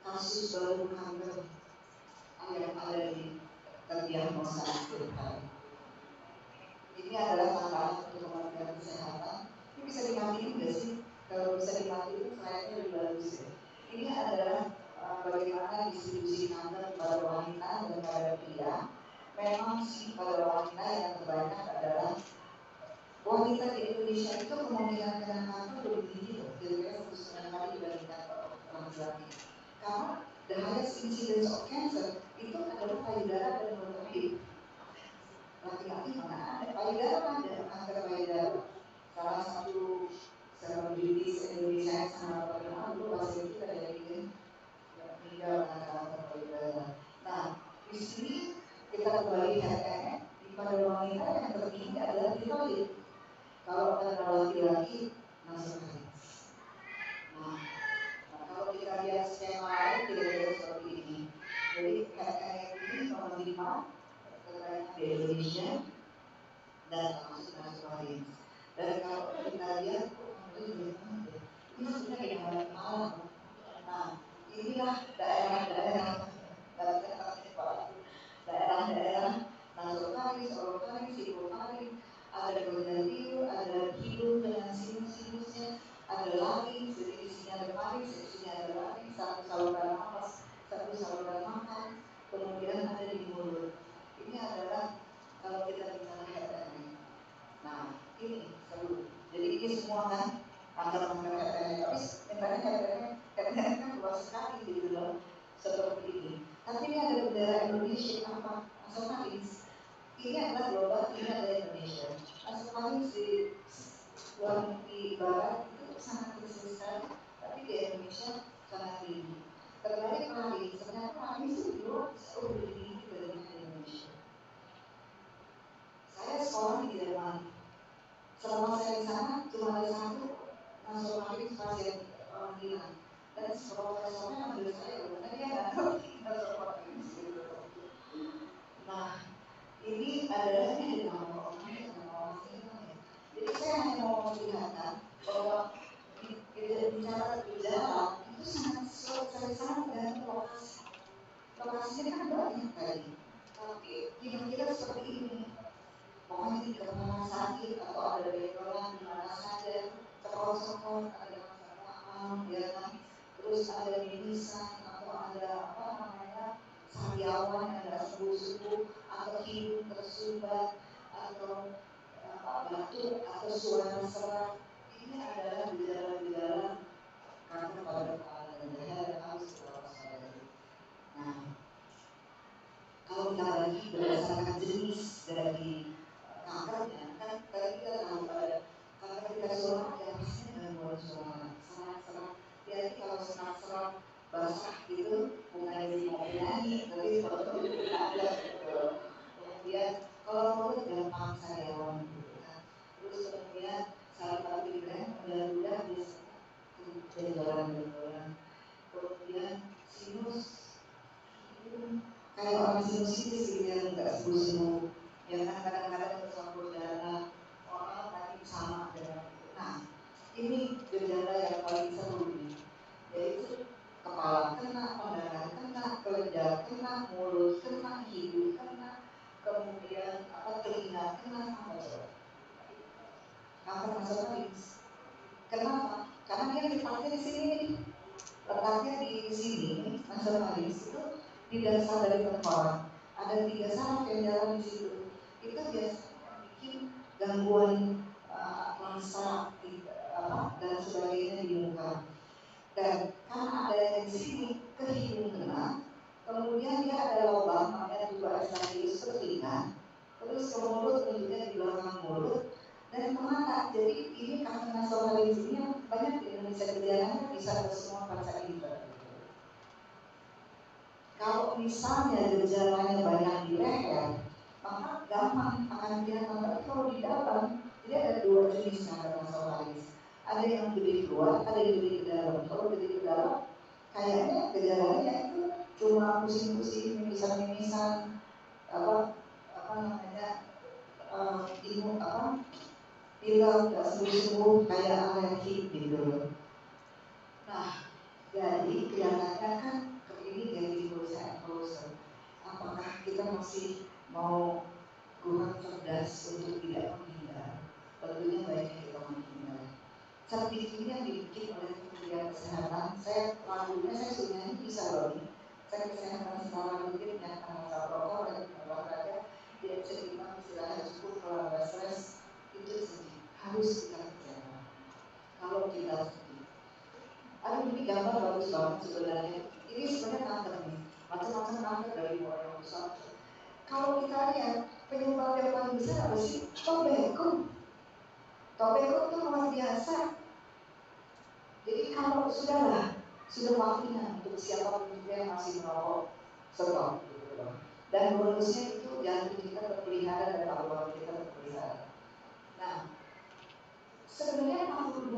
kasus baru kanker yang ada di terdiagnosa setiap hari. Ini adalah tantangan untuk Kementerian Kesehatan. Ini bisa dimatiin nggak sih? Kalau bisa dimatiin, slide-nya lebih bagus ya. Ini adalah bagaimana distribusi kanker pada wanita dan pada pria. Memang sih pada wanita yang terbanyak adalah wanita di Indonesia itu kemungkinan kena kanker lebih tinggi loh, kira-kira 1,5 kali dibandingkan laki-laki. Karena the highest incidence of cancer itu adalah payudara dan bronchial hidup. Laki-laki mana ada payudara, ada kanker payudara. Salah satu selebritis Indonesia yang sangat terkenal dulu pasien kita dari meninggal karena kanker payudara. Nah, di sini kita kembali di pada wanita yang tertinggi adalah tiroid. Kalau pada laki-laki nasofarinx. Nah, kalau kita lihat skema lain kira-kira seperti ini. Jadi ini nomor 5 terkait di Indonesia dan termasuk nasofarinx. Dan kalau kita lihat ini sebenarnya yang paling malam. Nah, inilah daerah-daerah nasofarinx, orofarinx, hipofarinx, ada gonadil, ada hidung dengan sinus-sinusnya, ada laring, jadi di sini ada farinx, di sini ada laring, satu saluran nafas, satu saluran makan, kemudian ada di mulut. Ini adalah kalau kita bicara HPN. Nah, ini seluruh. Jadi ini semua kan kanker-kanker HPN, tapi sebenarnya HPN kan luas sekali gitu loh, seperti ini. Tapi ini ada bendera Indonesia apa? Nasofarinx. Ini adalah global, ini adalah Indonesia. Nasofarinx di barat itu sangat kecil sekali, tapi di Indonesia sangat tinggi. Terbalik lagi, sebenarnya farinx itu di luar jauh lebih tinggi dari Indonesia. Saya sekolah di Jerman. Selama saya di sana cuma ada satu nasofarinx pasien orang gila. Dan profesornya manggil saya, karena dia nggak ngerti nasofarinx gitu. Nah, ini adalah yang nama orang ya. Jadi saya hanya mau memperlihatkan bahwa bicara gejala itu sangat dengan lokasi. Lokasinya kan banyak tadi, tapi kira-kira seperti ini. Pokoknya di kepala sakit atau ada benjolan di mana saja, sekor-sekor, ada masalah ya kan. Terus ada mimisan atau ada apa namanya sariawan yang tidak sembuh-sembuh, atau hidung tersumbat, atau batuk atau suara serak. Ini adalah gejala-gejala kanker pada kepala dan leher yang harus diwaspadai. Nah, kalau kita bagi berdasarkan jenis dari kankernya, kan tadi kita tahu ada kanker pita suara yang pastinya gangguan suara, serak-serak. Jadi kalau serak-serak basah itu bukan jadi mau nyanyi, tapi kalau itu ada gitu. Kemudian kalau mulut gampang sariawan gitu kan. Terus kemudian salah satu yang mudah-mudah biasanya benjolan-benjolan. Kemudian sinus kayak orang sinusitis gitu yang nggak sembuh-sembuh. Ya kan kadang-kadang bercampur darah orang tadi sama dengan itu. Nah, ini gejala yang paling seru ini, yaitu kepala kena, pendengaran kena, kelenjar kena, mulut kena, hidung kena, kemudian telinga kena, kanker nasofarinx. Kenapa? Karena dia letaknya di sini, letaknya di sini. Nasofarinx itu di dasar dari tengkorak. Ada 3 saraf yang jalan di situ. Itu biasanya bikin gangguan rasa dan sebagainya di muka. Dan karena ada yang di sini ke hidung kena, kemudian dia ada lubang namanya tuba esophagus ke telinga, terus ke mulut tentunya di belakang mulut dan ke mata. Jadi ini kanker nasofarinx ini yang banyak di Indonesia gejalanya bisa ke semua panca indera. Kalau misalnya gejalanya banyak di leher, maka gampang akan kelihatan. Tapi kalau di dalam, jadi ada 2 jenis kanker nasofarinx. Ada yang gede keluar, ada yang gede ke dalam. Kalau gede ke dalam, kayaknya gejalanya itu cuma pusing-pusing, mimisan-mimisan, pilek nggak sembuh-sembuh kayak alergi gitu. Nah, jadi kelihatannya kan ini dari closer. Apakah kita masih mau kurang cerdas untuk tidak menghindar? Tentunya baiknya kita menghindar. Sertifikat yang dibikin oleh Kementerian Kesehatan, saya sebenarnya bisa loh. Saya kesehatan secara rutin dengan pengawas protokol dan olahraga, dia bisa dibilang istirahat cukup, kalau nggak stres itu harus kita kerjakan. Kalau kita sedih, aduh ini gambar bagus banget sebenarnya. ini sebenarnya kanker nih, macam-macam kanker dari mulai yang besar. Kalau kita lihat penyebab yang paling besar apa sih? Tobacco. Tobacco itu luar biasa. Jadi kalau sudah waktunya untuk siapapun juga yang masih merokok stop. Dan bonusnya itu jantung kita terpelihara dan paru-paru kita terpelihara. Nah, sebenarnya 62%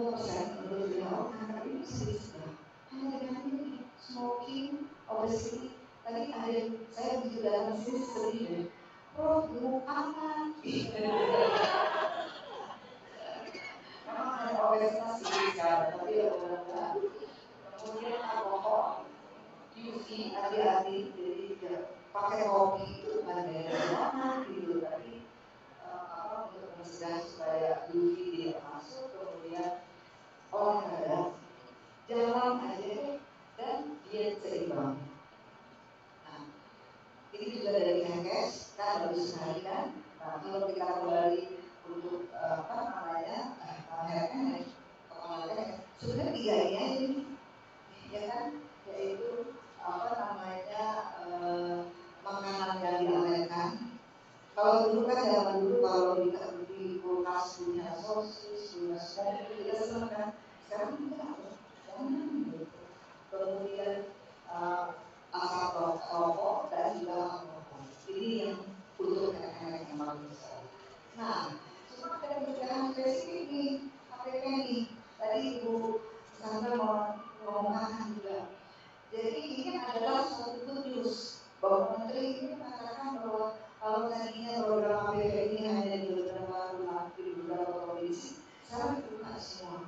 menurut WHO kanker ini bisa dicegah hanya dengan ini, smoking, obesity. Tadi ada yang saya di dalam sini sedih deh. Prof, gemuk amat. Memang ada obesitas sih sekarang, tapi ya udah. Kemudian alkohol, UV, hati-hati. Jadi ya, pakai kopi itu bukan gaya gitu, tapi untuk mencegah supaya UV tidak masuk. Kemudian olahraga, jalan aja dan diet seimbang. Nah, ini juga dari Kemenkes kan baru sekali kan. Nah, kalau kita kembali untuk sebenarnya 3 ini aja nih, ya kan, yaitu makanan yang dialerkan. Kalau dulu kan zaman dulu kalau di kulkas punya sosis, punya snack itu kita senang kan. Sekarang enggak, jangan gitu. Kemudian asap rokok dan juga alkohol. Ini yang untuk anak-anak yang paling besar. Nah, cuma ada pencegahan spesifik nih, HPP nih. Tadi Ibu Sandra mau ngomongkan juga. Jadi ini adalah suatu good news bahwa Menteri ini mengatakan bahwa kalau tadinya program HPP ini hanya di beberapa rumah, di beberapa provinsi, sekarang dibuka semua.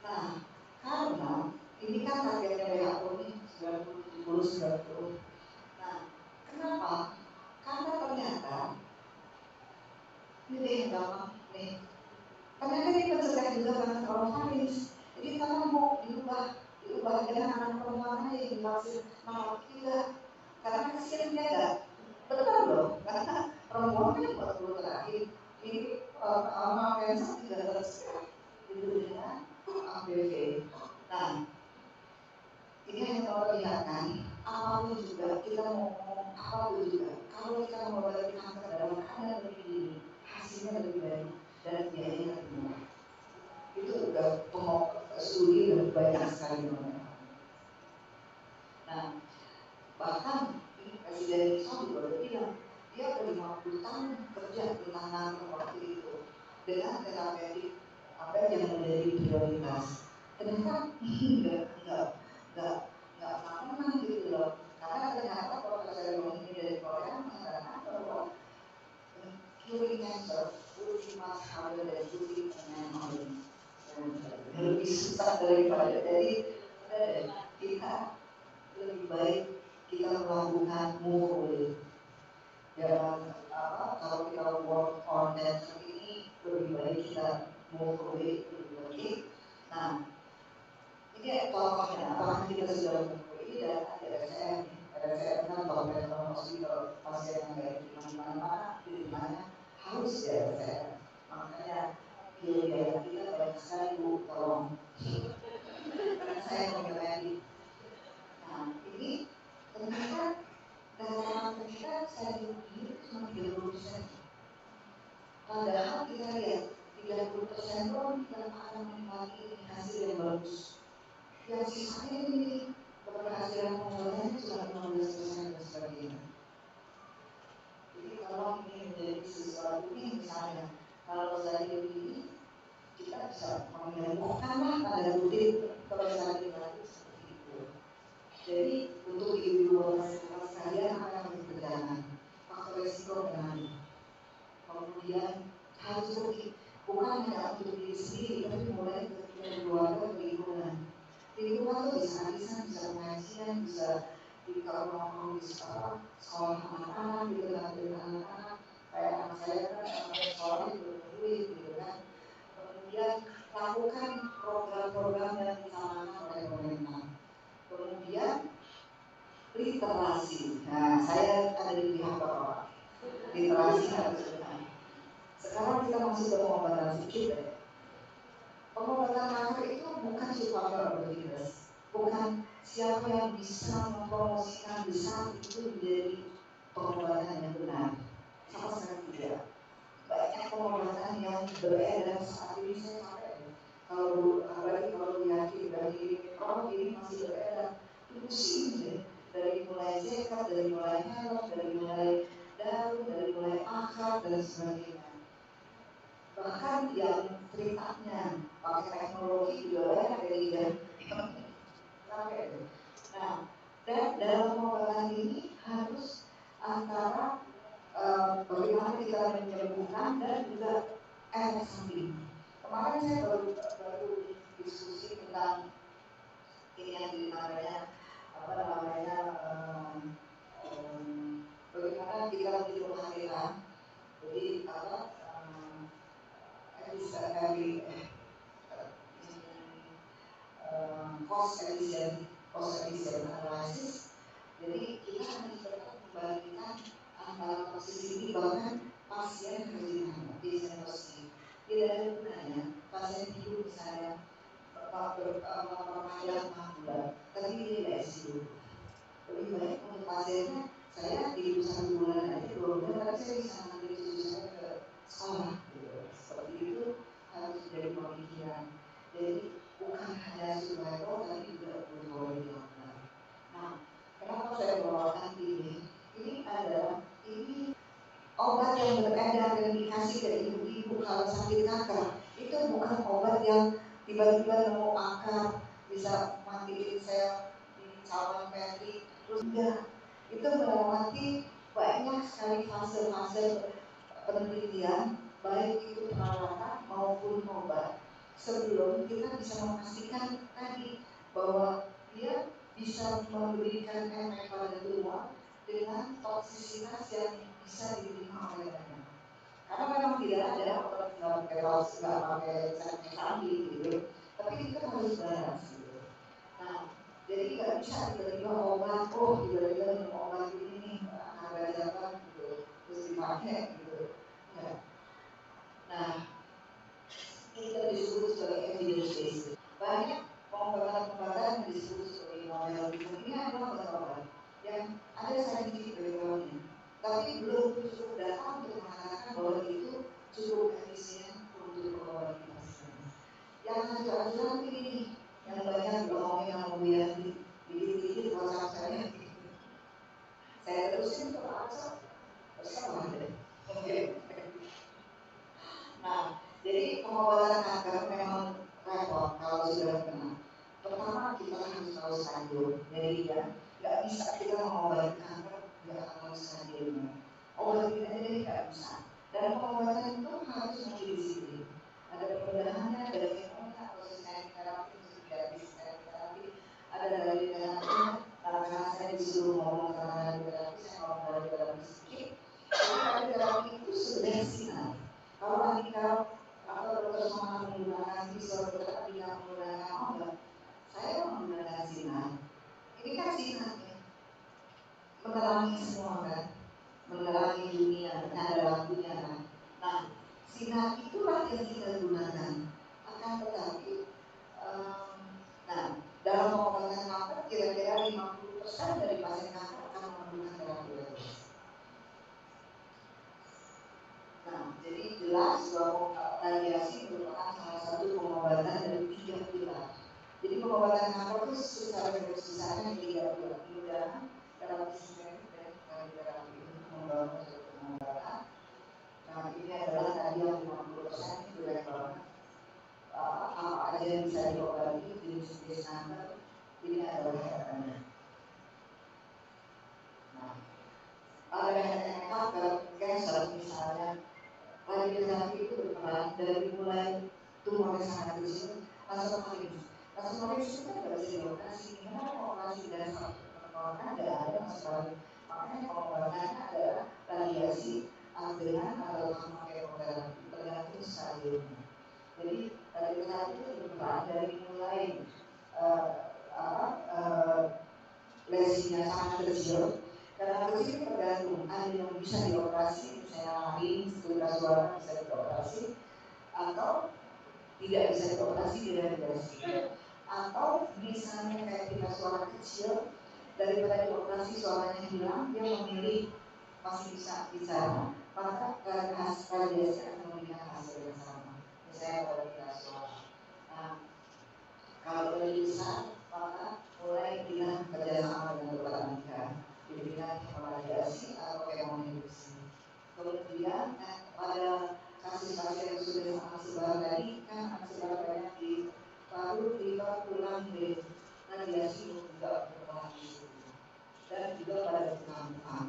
Nah, karena ini kan targetnya WHO ini 90-90. Nah, kenapa? Karena ternyata ini deh gampang nih. Ternyata ini mencegah juga kanker orofaring. Jadi kalau mau diubah dengan anak perempuan aja yang divaksin malah tidak. Karena kasihan dia enggak. Betul loh, karena perempuan kan 40 terakhir. Ini cancer tidak tercegah itu dengan HPV. Nah, ini hanya memperlihatkan apapun juga kita mau ngomong apapun juga. Kalau kita mengobati kanker dalam keadaan lebih dini, hasilnya lebih baik dan biayanya lebih murah. Itu udah studi dan banyak sekali mengenai. Nah, bahkan Presiden Trump juga udah bilang dia udah 50 tahun kerja tentang kanker waktu itu dengan terapeutik apa yang menjadi prioritas. Ternyata nggak pernah gitu loh. Karena ternyata Profesor ini dari Korea mengatakan bahwa curing cancer would be much harder than curing pneumonia. Lebih susah daripada, jadi kita lebih baik kita melakukan move away. Jangan kalau kita work on cancer ini lebih baik kita move away lebih baik. Nah, ini contohnya apakah kita sudah move away dan RSM kan Professional Hospital pasien yang baik di mana harus di RSM. Makanya biaya kita banyak sekali Bu, tolong. Karena saya mengalami. Nah, ini ternyata dalam kita stadium ini cuma 30%. Padahal kita lihat 30% pun kita akan menikmati hasil yang bagus. Yang sisanya ini keberhasilan pengobatan cuma 15% dan sebagainya. Jadi kalau ini menjadi sesuatu ini misalnya kalau stadium ini kita bisa menyembuhkanlah pada kutip kalau stadium lagi seperti itu. Jadi untuk ibu-ibu sekalian apa yang harus berjalan faktor resiko pengaruh. Kemudian harus bukan hanya untuk diri sendiri tapi mulai dari keluarga ke lingkungan. Lingkungan itu bisa arisan, bisa pengajian, bisa di kalau nongkrong di sekolah anak-anak gitu kan, anak-anak kayak anak saya kan sekolah itu duit gitu kan. Kemudian lakukan program-program yang dicanangkan oleh pemerintah. Kemudian literasi. Nah, saya ada di pihak Bapak. Literasi harus benar. Sekarang kita masuk ke pengobatan sedikit ya. Pengobatan kanker itu bukan survival obesitas, bukan siapa yang bisa mempromosikan besar itu menjadi pengobatan yang benar. Sama sekali tidak. Banyak pengobatan yang beredar saat ini saya sampai kalau apalagi kalau diyakini dari kalau ini masih beredar itu pusing deh. Dari mulai zekat, dari mulai helm, dari mulai daun, dari mulai akar dan sebagainya. Bahkan yang treatmentnya pakai teknologi juga banyak ya. Nah, dan dalam pengobatan ini harus antara bagaimana kita menyembuhkan dan juga efek samping. Kemarin saya baru diskusi tentang ini yang namanya bagaimana kita menjadi pengadilan. Jadi cost efficient analysis. Jadi kita harus tetap membagikan antara posisi ini bahkan pasien harus ditanya patient posisi. Tidak ada gunanya pasien hidup misalnya berpengalaman 6 bulan, tapi dia tidak ICU. Lebih baik untuk pasiennya saya hidup 1 bulan aja 2 bulan, tapi saya bisa ngambil cucu saya ke sekolah. Seperti itu harus menjadi pemikiran. Jadi bukan hanya survival tapi juga good quality of life. Nah, kenapa saya bawakan ini? Ini adalah obat yang beredar dan dikasih ke ibu-ibu kalau sakit kanker. Itu bukan obat yang tiba-tiba nemu akar bisa matiin sel di cawan peri terus enggak. Itu melewati banyak sekali fase-fase penelitian, baik itu perawatan maupun obat, sebelum kita bisa memastikan tadi bahwa dia bisa memberikan efek pada tubuh dengan toksisitas yang bisa diterima oleh badan. Karena memang tidak ada obat nggak pakai tos, nggak pakai canggih gitu, tapi kita harus balance gitu. Nah, jadi nggak bisa tiba-tiba obat, tiba-tiba minum obat ini nih harga berapa gitu, terus dipakai gitu. Enggak. Nah, itu disebut sebagai evidence based. Banyak pengobatan-pengobatan yang disebut sebagai model ini adalah obat-obat yang ada scientific background-nya, tapi belum cukup data untuk mengatakan bahwa itu cukup efisien untuk pengobatan pasien. Yang hancur-hancuran ini yang banyak diomongin sama Bu Yanti, dikit-dikit WhatsApp saya. Saya terusin ke WhatsApp bersama deh. Oke. Nah, jadi pengobatan kanker memang repot kalau sudah kena. Pertama kita harus tahu stadium. Jadi ya, nggak bisa kita mengobati kanker nggak tahu stadiumnya. Obatin aja nggak bisa. Dan pengobatan itu harus multidisiplin. Ada pembedahannya, ada kemonya, proses terapi, terapi, ada dari terapi. Karena saya disuruh ngomong tentang terapi, saya ngomong dari terapi sedikit. Jadi terapi itu sebenarnya sinar. Kalau Andika atau dokter Somana menggunakan visual, dokter Andika menggunakan obat, saya menggunakan sinar. Ini kan sinar ya, menerangi semua kan, menerangi dunia, kan ada lampunya kan. Nah, sinar itulah yang kita gunakan. Akan tetapi, dalam pengobatan kanker kira-kira 50% dari pasien kanker akan menggunakan terapi redus. Nah, jadi jelas bahwa radiasi merupakan salah satu pengobatan dari 3 pilar. Jadi pengobatan kanker itu secara garis besarnya 3 pilar. Mudah-mudahan terapi sistemik dan terapi itu membangun suatu pengobatan. Nah, ini adalah tadi yang 50% itu jelek banget. Apa aja yang bisa diobati jenis-jenis kanker ini adalah harapannya. Nah, ada yang kanker, cancer misalnya. Radioterapi itu berperan dari mulai tumor yang sangat kecil, nasofaring. Nasofaring itu kan tidak bisa dioperasi, karena operasi dan penolakan tidak ada nasofaring. Makanya pengobatannya adalah radiasi, dengan atau farmakoterapi, tergantung stadiumnya. Jadi radioterapi itu berperan dari mulai lesinya sangat kecil. Karena kecil tergantung, ada yang bisa dioperasi, misalnya lain, struktur suara bisa dioperasi, atau tidak bisa dioperasi diradiasi, atau bisa misalnya kayak kita suara kecil, daripada dioperasi suaranya hilang, dia memilih masih bisa bicara, maka radiasi akan memberikan hasil yang sama. Misalnya kalau kita suara. Nah, kalau lebih besar, maka mulai kita kerjasama dengan dokter Andika, diberikan radiasi atau kemoinduksi. Kemudian pada kasus-kasus yang sudah sangat sebar tadi kan akan sebar banyak di paru, liver, tulang, dan radiasi juga berpengaruh di situ. Dan juga pada tulang. Nah,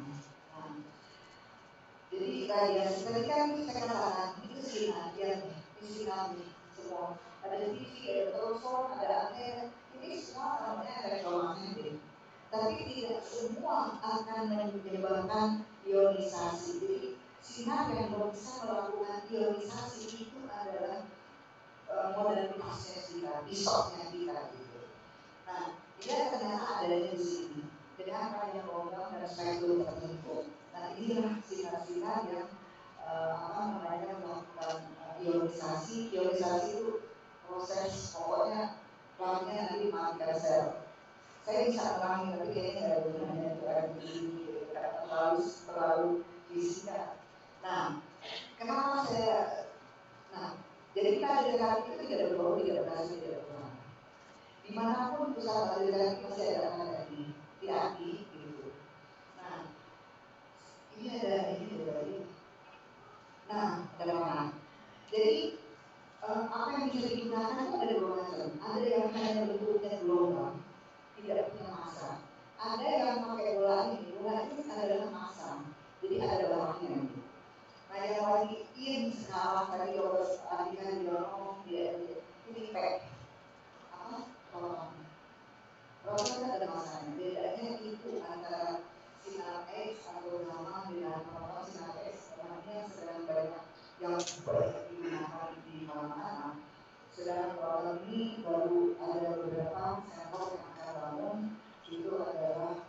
jadi radiasi tadi kan saya katakan itu sinar, sinar semua. Ada TV, ada telepon, ada antena, ini semua namanya elektromagnetik. Tapi tidak semua akan menyebabkan ionisasi. Jadi sinar yang bisa melakukan ionisasi itu adalah modalitasnya kita, pisoknya kita gitu. Nah, dia ternyata adanya di sini dengan panjang logam dan spektrum tertentu. Nah, inilah sinar-sinar yang melakukan ionisasi. Ionisasi itu proses pokoknya pelannya nanti matikan sel. Saya bisa terangin tapi kayaknya nggak ada gunanya itu ada begini terlalu fisika. Nah, kenapa saya? Nah, jadi kita aliran itu tidak berbau, tidak berhasil, tidak berbau. Dimanapun pusat aliran itu masih ada tadi di hati gitu. Nah, ini ada ini. Nah, ada mana? Jadi apa yang bisa digunakan itu ada dua macam. Ada yang hanya bentuknya gelombang, tidak punya massa. Ada yang pakai bola ini adalah massa. Jadi ada bawahnya. Nah, yang lagi in sekarang tadi dokter Andika bilang dia ini pack apa? Proton ada massanya. Bedanya itu antara sinar X atau gamma dengan proton sinar X. Namanya sedang banyak yang digunakan di mana-mana. Sedangkan proton ini baru ada beberapa sampel yang akan bangun. Itu adalah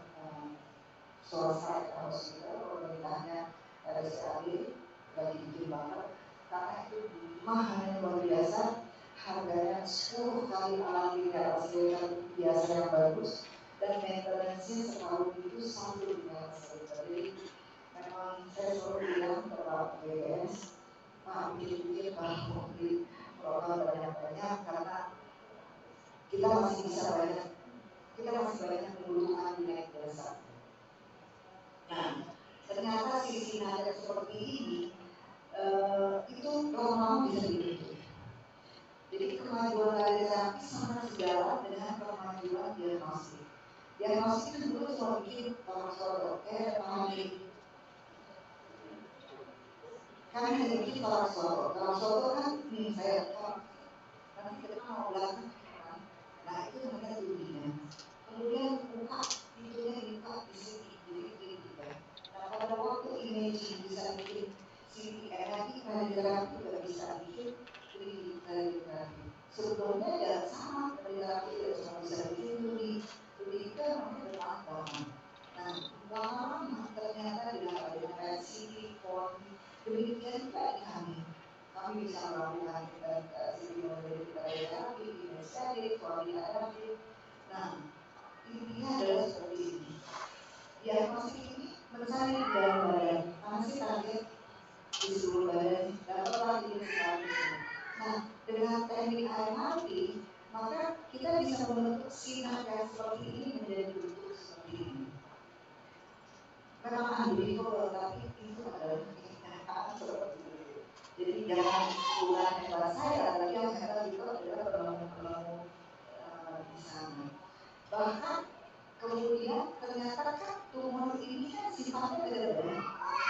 swasta hospital, pemerintahnya RSAD lagi bikin banget karena itu mahalnya luar biasa, harganya 10 kali alam tidak asli biasa yang bagus dan maintenance-nya setahun itu 1,5 jadi memang saya selalu bilang kepada BPS pikir-pikir kalau di lokal banyak-banyak karena kita masih banyak kebutuhan di naik jasa. Nah, ternyata sisi nada seperti ini itu lama-lama bisa dibentuk. Jadi kemajuan radioterapi sangat sejalan dengan kemajuan diagnostik. Diagnostik itu dulu cuma bikin torax pahami. Kami hanya bikin torax kan nih saya nanti kita mau belakang kan. Nah itu namanya tulinya. Kemudian buka pintunya dibuka di sini jadi kita. Nah pada waktu imaging bisa bikin lagi radioterapi juga bisa bikin 3D radioterapi. Sebelumnya ya sama radioterapi juga cuma bisa bikin 2D itu namanya bertambah. Nah lama-lama ternyata dengan adanya PET-CT, 4D, demikian juga di kami. Kami bisa melakukan CT model radioterapi, image study, 4D adaptif. Nah intinya adalah seperti ini. Diagnostik ini mencari di dalam badan, karena sih target di seluruh badan dapatlah ini sekali. Nah, dengan teknik AMRT, maka kita bisa membentuk sinar yang seperti ini menjadi bentuk seperti ini. Memang unbelievable, tapi itu adalah kenyataan seperti itu. Jadi jangan bukan hebat saya, tapi yang hebat itu adalah penemu-penemu di sana. Bahkan kemudian ternyata kan tumor ini kan sifatnya beda-beda.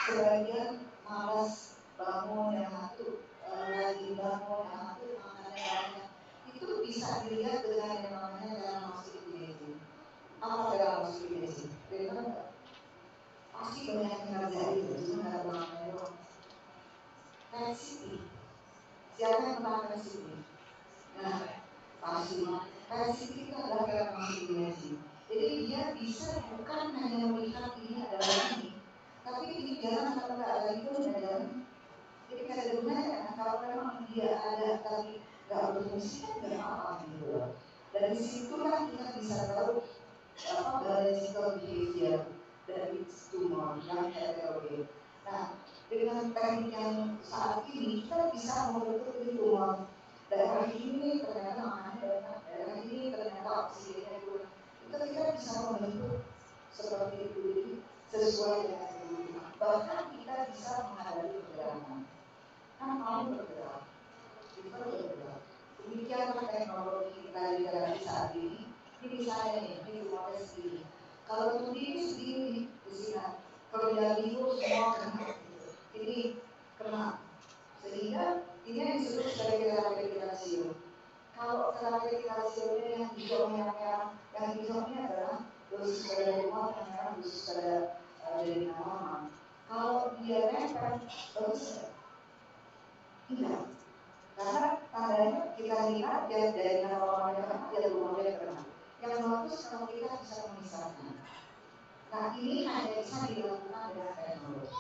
Sebagian malas bangun, yang satu lagi bangun, yang satu makannya banyak. Itu bisa dilihat dengan yang namanya cara masuk imaging. Apa cara masuk imaging? Benar nggak? Pasti banyak yang ngerjain itu, cuma nggak tahu namanya doang. PET-CT. Siapa yang pernah PET-CT? Nah, pasti. PET-CT itu adalah cara masuk imaging. Jadi dia bisa bukan hanya melihat ini adalah ini, tapi ini jalan kalau nggak ada itu nggak jalan. Jadi nggak ada gunanya kan kalau memang dia ada tapi nggak berfungsi kan nggak apa-apa gitu. Dari situ kan kita bisa tahu biological behavior dari tumor yang heterogen. Nah, dengan teknik yang saat ini kita bisa membentuk tumor daerah ini ternyata makannya banyak, daerah ini ternyata oksigennya kurang. Itu kita bisa membentuk seperti itu sesuai dengan kebutuhan. Bahkan kita bisa menghadapi pergerakan. Kan mau bergerak, kita bergerak. Demikianlah teknologi kita di dalam saat ini. Ini misalnya ini rumahnya sendiri. Kalau sendiri di sini, kalau dari itu semua kena. Ini kena. Sehingga ini yang disebut sebagai terapi kalsium. Kalau terapi kalsiumnya yang hijaunya yang hijaunya adalah dosis pada rumah yang merah dosis pada dari normal. Kalau dia nempel, bagus ya? Tidak. Karena tandanya kita lihat ya dari normalnya kena, ya rumahnya kena. Yang bagus kalau kita bisa memisahkan. Nah ini hanya bisa dilakukan dengan teknologi.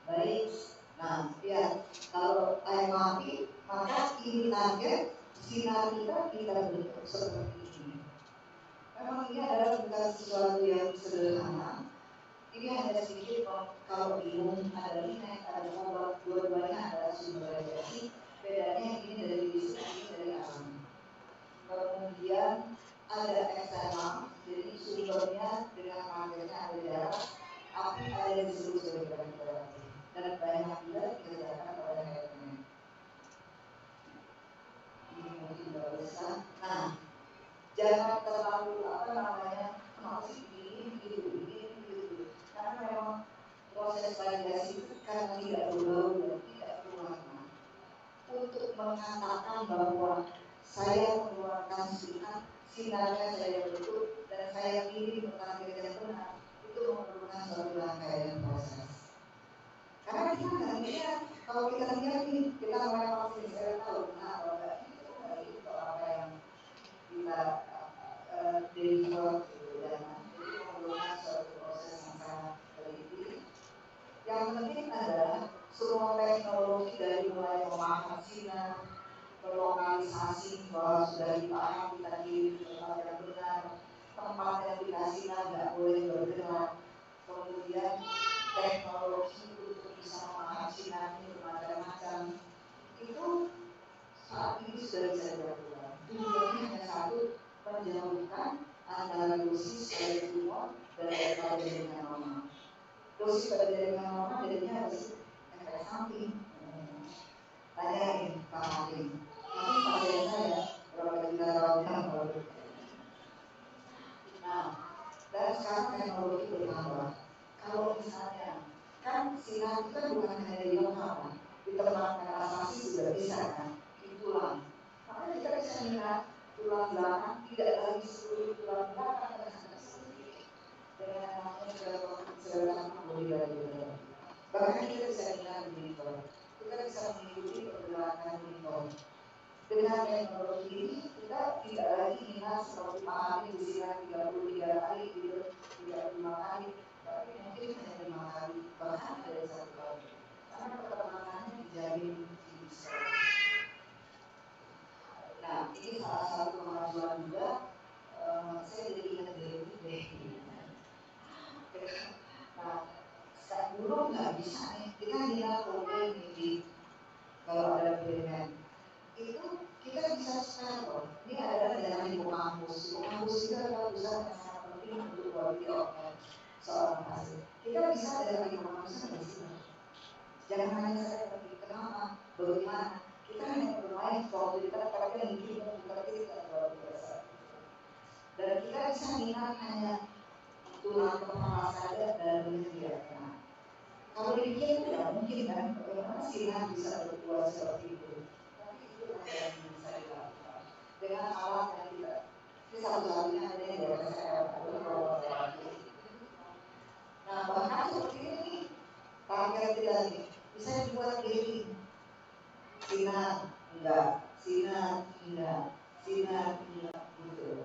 Baik. Nah, ya, kalau air mati, maka ini target sinar kita bentuk seperti ini. Memang ini adalah bukan sesuatu yang sederhana. Ini hanya sedikit kalau bingung ada minyak, ada obat, dua-duanya ada sumber radiasi. Bedanya ini dari listrik, ini dari alam. Kemudian ada eksternal, jadi sumbernya dengan targetnya ada jarak, api ada yang disebut sebagai radiasi. Dan banyak juga dikerjakan oleh HRM. Ini mungkin bagus kan? Nah, jangan terlalu masih ini. Karena memang proses validasi itu karena tidak berbau dan tidak berwarna. Untuk mengatakan bahwa saya mengeluarkan sinarnya saya bentuk dan saya pilih target yang benar, itu memerlukan suatu rangkaian proses. Karena kita nggak lihat, kalau kita lihat nih, kita mulai vaksin, saya tahu, nah kalau itu apa yang kita deliver gitu dan itu memerlukan suatu proses yang sangat teliti. Yang penting adalah semua teknologi dari mulai pemahaman sinar, melokalisasi bahwa sudah dipaham kita kirim ke tempat yang benar, tempat yang dikasih nggak boleh bergerak, kemudian teknologi untuk bisa memahami sinarnya bermacam-macam itu saat ini sudah bisa dilakukan. Tujuannya hanya satu, menjauhkan antara dosis pada tumor dan pada jaringan normal. Dosis pada jaringan normal jadinya harus efek samping. Tanyain Pak Hakim, nanti pasien saya berapa juta tahun yang lalu. Nah, dan sekarang teknologi bertambah. Kalau misalnya kan sinar itu kan bukan hanya di lokal, di tempat translasi juga bisa kan, di tulang. Maka kita bisa melihat tulang belakang tidak lagi seluruh tulang belakang dengan namanya segala boleh. Bahkan kita bisa melihat monitor, kita bisa mengikuti pergerakan monitor. Dengan teknologi ini kita tidak lagi ingat seperti pahami di sinar 33 kali, gitu, 35 kali. Tapi mungkin hanya 5 kali, bahkan dari 1 kali. Karena ketenangannya dijamin bisa. Nah, ini salah satu kemajuan juga. Saya jadi ingat dari ini. Nah, dulu nggak bisa nih. Kita lihat problem ini kalau ada pilihan. Itu kita bisa sekarang. Ini adalah dalam hipokampus. Hipokampus itu adalah pusat yang sangat penting untuk quality of life seorang pasien. Kita bisa dalam hipokampus di sini. Jangan hanya saya pergi kenapa, bagaimana. Kita hanya bermain waktu kita tapi yang mungkin kita tidak luar biasa. Dan kita bisa minat hanya tulang kepala saja dan menyediakan. Kalau demikian tidak mungkin kan, bagaimana sinar bisa berbuat seperti itu. Tapi itu yang bisa dilakukan dengan alat yang tidak. Ini satu-satunya ada yang dapat saya lakukan. Nah bahkan seperti ini target kita nih bisa dibuat diri. Sinar enggak, sinar enggak, sinar enggak gitu.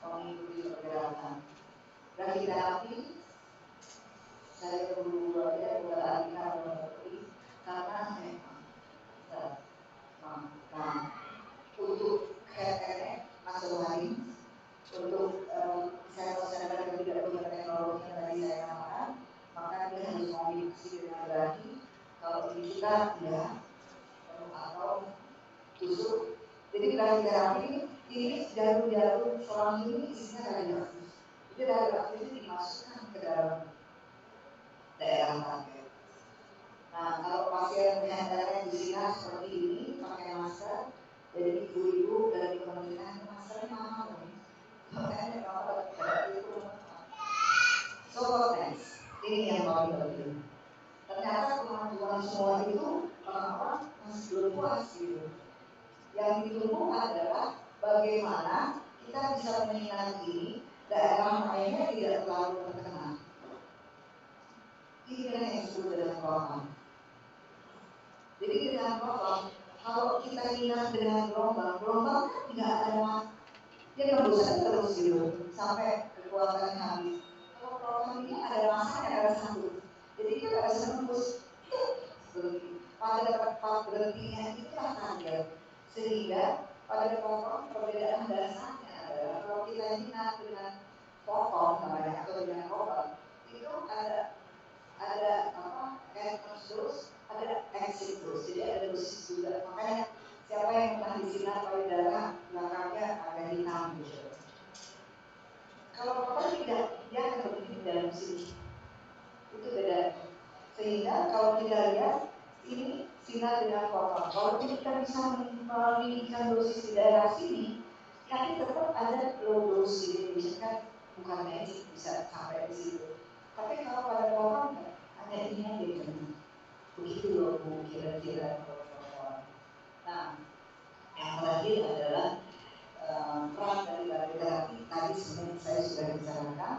Mengikuti pergerakan. Dari terapi saya perlu aja buat karena memang nah untuk head masuk hari untuk sensor-sensor yang tidak punya teknologi yang tadi saya katakan, maka dia harus komunikasi dengan berani. Kalau di kita ya, atau tusuk. Jadi dari terapi ini jarum-jarum selang ini isinya radioaktif. Jadi radioaktif itu dimasukkan ke dalam daerah target. Nah, kalau pasien yang disinar seperti ini pakai masker, jadi ibu-ibu dari kementerian maskernya mahal nih. Makanya kalau itu so next, ini yang paling penting. Ternyata kemampuan semua itu orang-orang masih belum puas gitu. Yang ditunggu adalah bagaimana kita bisa menyinari daerah lainnya tidak terlalu terkena. Ini yang disebut dengan gelombang. Jadi dengan gelombang, kalau kita ingat dengan gelombang kan tidak ada, dia tembusan terus gitu sampai kekuatannya habis. Kalau gelombang ini ada masanya, ada satu. Jadi kita harus menembus berhenti. Pada tempat berhentinya itulah target. Sehingga pada pokok perbedaan dasarnya adalah kalau kita minat dengan pokok namanya atau dengan obat itu ada entrance dose, ada exit dose, jadi ada dosis juga. Makanya siapa yang pernah disinar payudara belakangnya agak hitam gitu. Kalau obat tidak, dia akan berdiri di dalam sini. Itu beda. Sehingga kalau kita lihat ini sinar dengan pokok. Kalau kita bisa meningkatkan dosis di daerah sini, tapi tetap ada low dose di misalkan bukan magic bisa sampai di situ. Tapi kalau pada pokok hanya ini aja gitu. Begitu loh Bu kira-kira. Nah, yang terakhir adalah peran dari terapi tadi sebenarnya saya sudah bicarakan.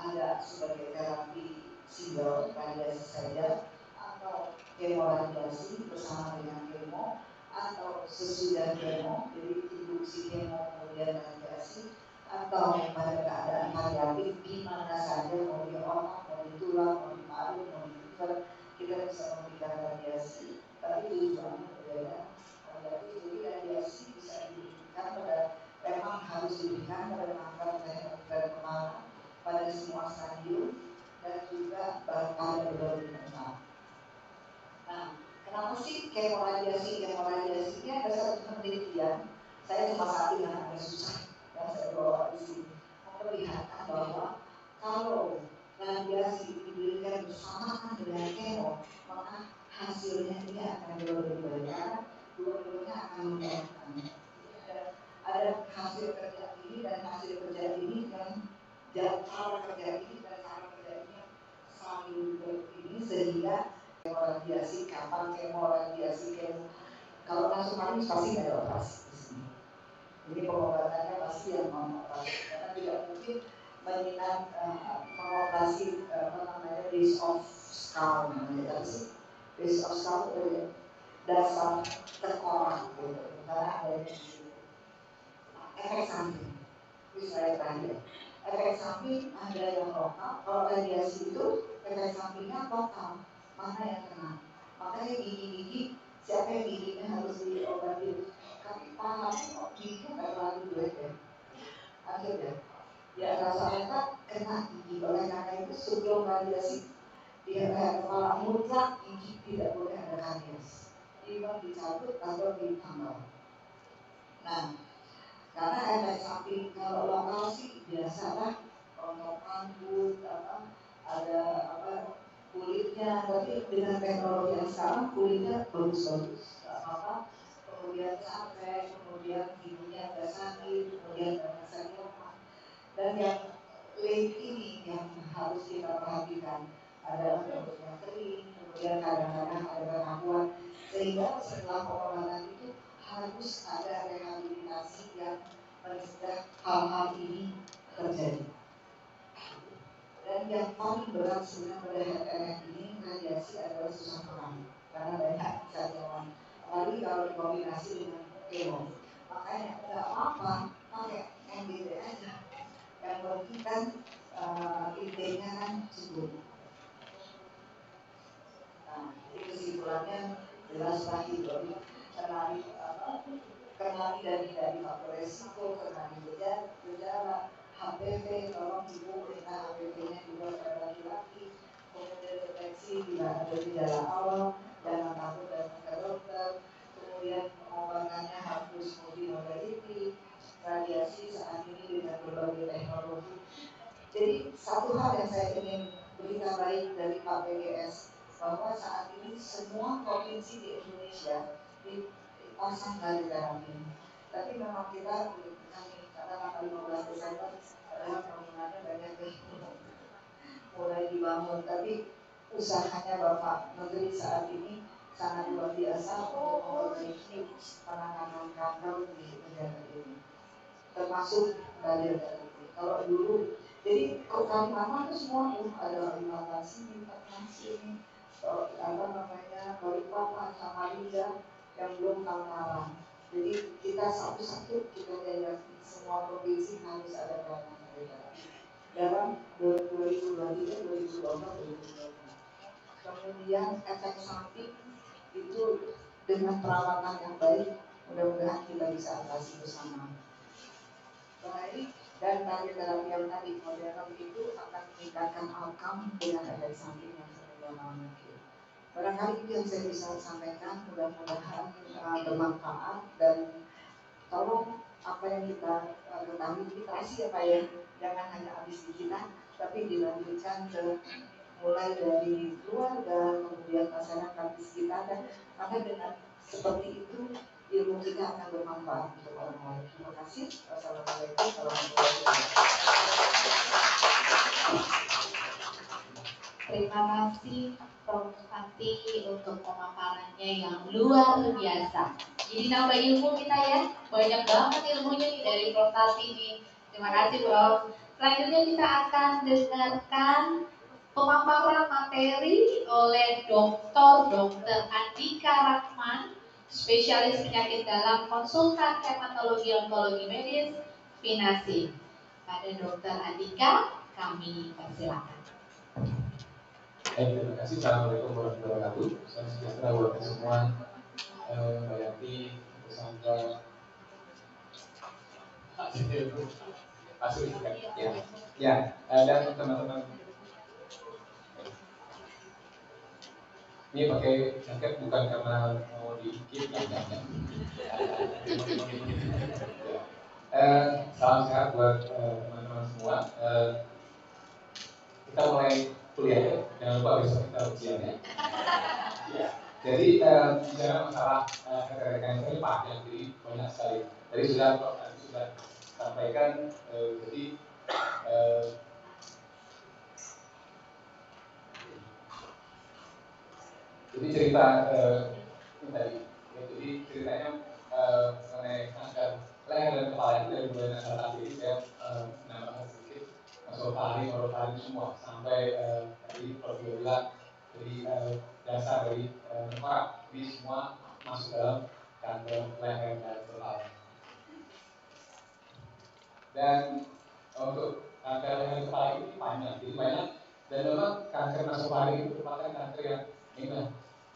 Ada sebagai terapi single radiasi saja atau kemoradiasi bersama dengan kemo atau sesudah kemo, jadi induksi kemo kemudian radiasi atau pada keadaan variatif di mana saja, mau di otak, mau di tulang, mau di paru, mau di liver, kita bisa memberikan radiasi, tapi tujuannya berbeda. Radiasi, jadi radiasi bisa diberikan pada, memang harus diberikan pada kanker dan kemana pada semua stadium dan juga pada berbagai tempat. Nah, kenapa sih kemoradiasi? Kemoradiasi ini ada satu penelitian, saya cuma saat ini agak susah yang saya bawa di sini, memperlihatkan bahwa kalau radiasi diberikan bersamaan dengan kemo, maka hasilnya ini akan lebih baik karena dua-duanya akan membahayakan. Ada hasil kerja ini dan hasil kerja ini yang cara kerja ini dan cara kerja ini saling ini sehingga kemoradiasi, kapan kemoradiasi, kalau masuk manis pasti nggak ada operasi di sini. Jadi pengobatannya pasti yang mengoperasi karena tidak mungkin menyinar mengoperasi base of skull namanya tadi sih. Base of skull itu dasar tengkorak gitu karena ada di situ. Efek samping, itu saya terakhir. Efek samping ada yang lokal, kalau radiasi itu efek sampingnya lokal, mana yang kena. Makanya gigi-gigi, siapa yang giginya harus diobati. Tapi pahamnya kok giginya nggak terlalu jelek ya. Akhirnya, ya rasa-rasa kena gigi. Oleh karena itu sebelum radiasi dia kepala mutlak gigi tidak boleh ada karies. Dia dicabut atau ditambal. Nah, karena efek samping kalau lokal sih biasalah rontok rambut ada kulitnya, tapi dengan teknologi yang sekarang kulitnya bagus-bagus kemudian capek, kemudian giginya agak sakit, kemudian banyak sakit. Dan yang late ini yang harus kita perhatikan adalah perutnya kering, kemudian kadang-kadang ada kerapuan, sehingga setelah pengobatan itu harus ada rehabilitasi yang mencegah hal-hal ini terjadi. Dan yang paling berat sebenarnya pada HPLF ini radiasi adalah susah perang karena banyak cadangan. Apalagi kalau dikombinasi dengan kemo. Makanya nggak apa-apa pakai NDT aja. Yang penting kan intinya kan cukup. Nah, itu kesimpulannya jelas lagi kenali dan HPV, tolong ibu minta HPV-nya juga pada laki-laki. Kemudian deteksi bila ada gejala awal, jangan takut datang ke dokter. Kemudian pengobatannya harus multimodality, radiasi saat ini dengan berbagai teknologi. Jadi satu hal yang saya ingin berita baik dari Pak PGS, bahwa saat ini semua provinsi di Indonesia dipasang dari terapi. Tapi memang kita karena tanggal 15 Desember adalah bangunannya banyak mulai dibangun, tapi usahanya Bapak Menteri saat ini sangat luar biasa untuk memperbaiki penanganan kanker di negara ini, termasuk dari negara ini. Kalau dulu, jadi Kalimantan itu semua ada Kalimantan sini, Balikpapan, Samarinda yang belum Kaltara. Jadi kita satu-satu kita lihat semua provinsi harus ada pelayanan dalam 2023, 2024, 2025. Kemudian efek samping itu dengan perawatan yang baik, mudah-mudahan kita bisa atasi bersama. Baik, dan terapi yang tadi modern itu akan meningkatkan outcome dengan efek samping yang seminimal mungkin. Barangkali itu yang saya bisa sampaikan, mudah-mudahan bermanfaat dan tolong apa yang kita ketahui literasi ya Pak ya, jangan hanya habis di kita, tapi dilanjutkan ke mulai dari keluarga, kemudian masyarakat di sekitar, dan karena dengan seperti itu ilmu kita akan bermanfaat untuk orang lain. Terima kasih. Wassalamualaikum warahmatullahi wabarakatuh. Terima kasih Prof. Santi untuk pemaparannya yang luar biasa. Jadi nambah ilmu kita ya, banyak banget ilmunya nih dari Prof. Santi ini. Terima kasih Prof. Selanjutnya kita akan dengarkan pemaparan materi oleh Dr. Andika Rahman, spesialis penyakit dalam konsultan hematologi onkologi medis Vinasi. Pada Dr. Andika, kami persilakan. Terima kasih. Assalamualaikum warahmatullahi wabarakatuh. Salam sejahtera buat semua. Mbak Yanti, bersama Asli ya, dan teman-teman. Ini pakai jaket bukan karena mau diikip ya. Salam sehat buat teman-teman semua. Kita mulai kuliah ya, jangan lupa besok kita ujian ya. Jadi bicara masalah rekan-rekan ini panjang, jadi banyak sekali. Tadi sudah sampaikan, jadi cerita ini tadi, ya, jadi ceritanya mengenai kanker leher dan kepala itu dari mulai nasal tadi saya menambahkan sedikit nasofaring, semua sampai tadi Prof. bilang jadi dasar dari tengkorak ini semua masuk dalam kanker leher dan kepala. Dan untuk kanker leher dan kepala ini panjang, jadi banyak, dan memang kanker nasofaring itu merupakan kanker yang ini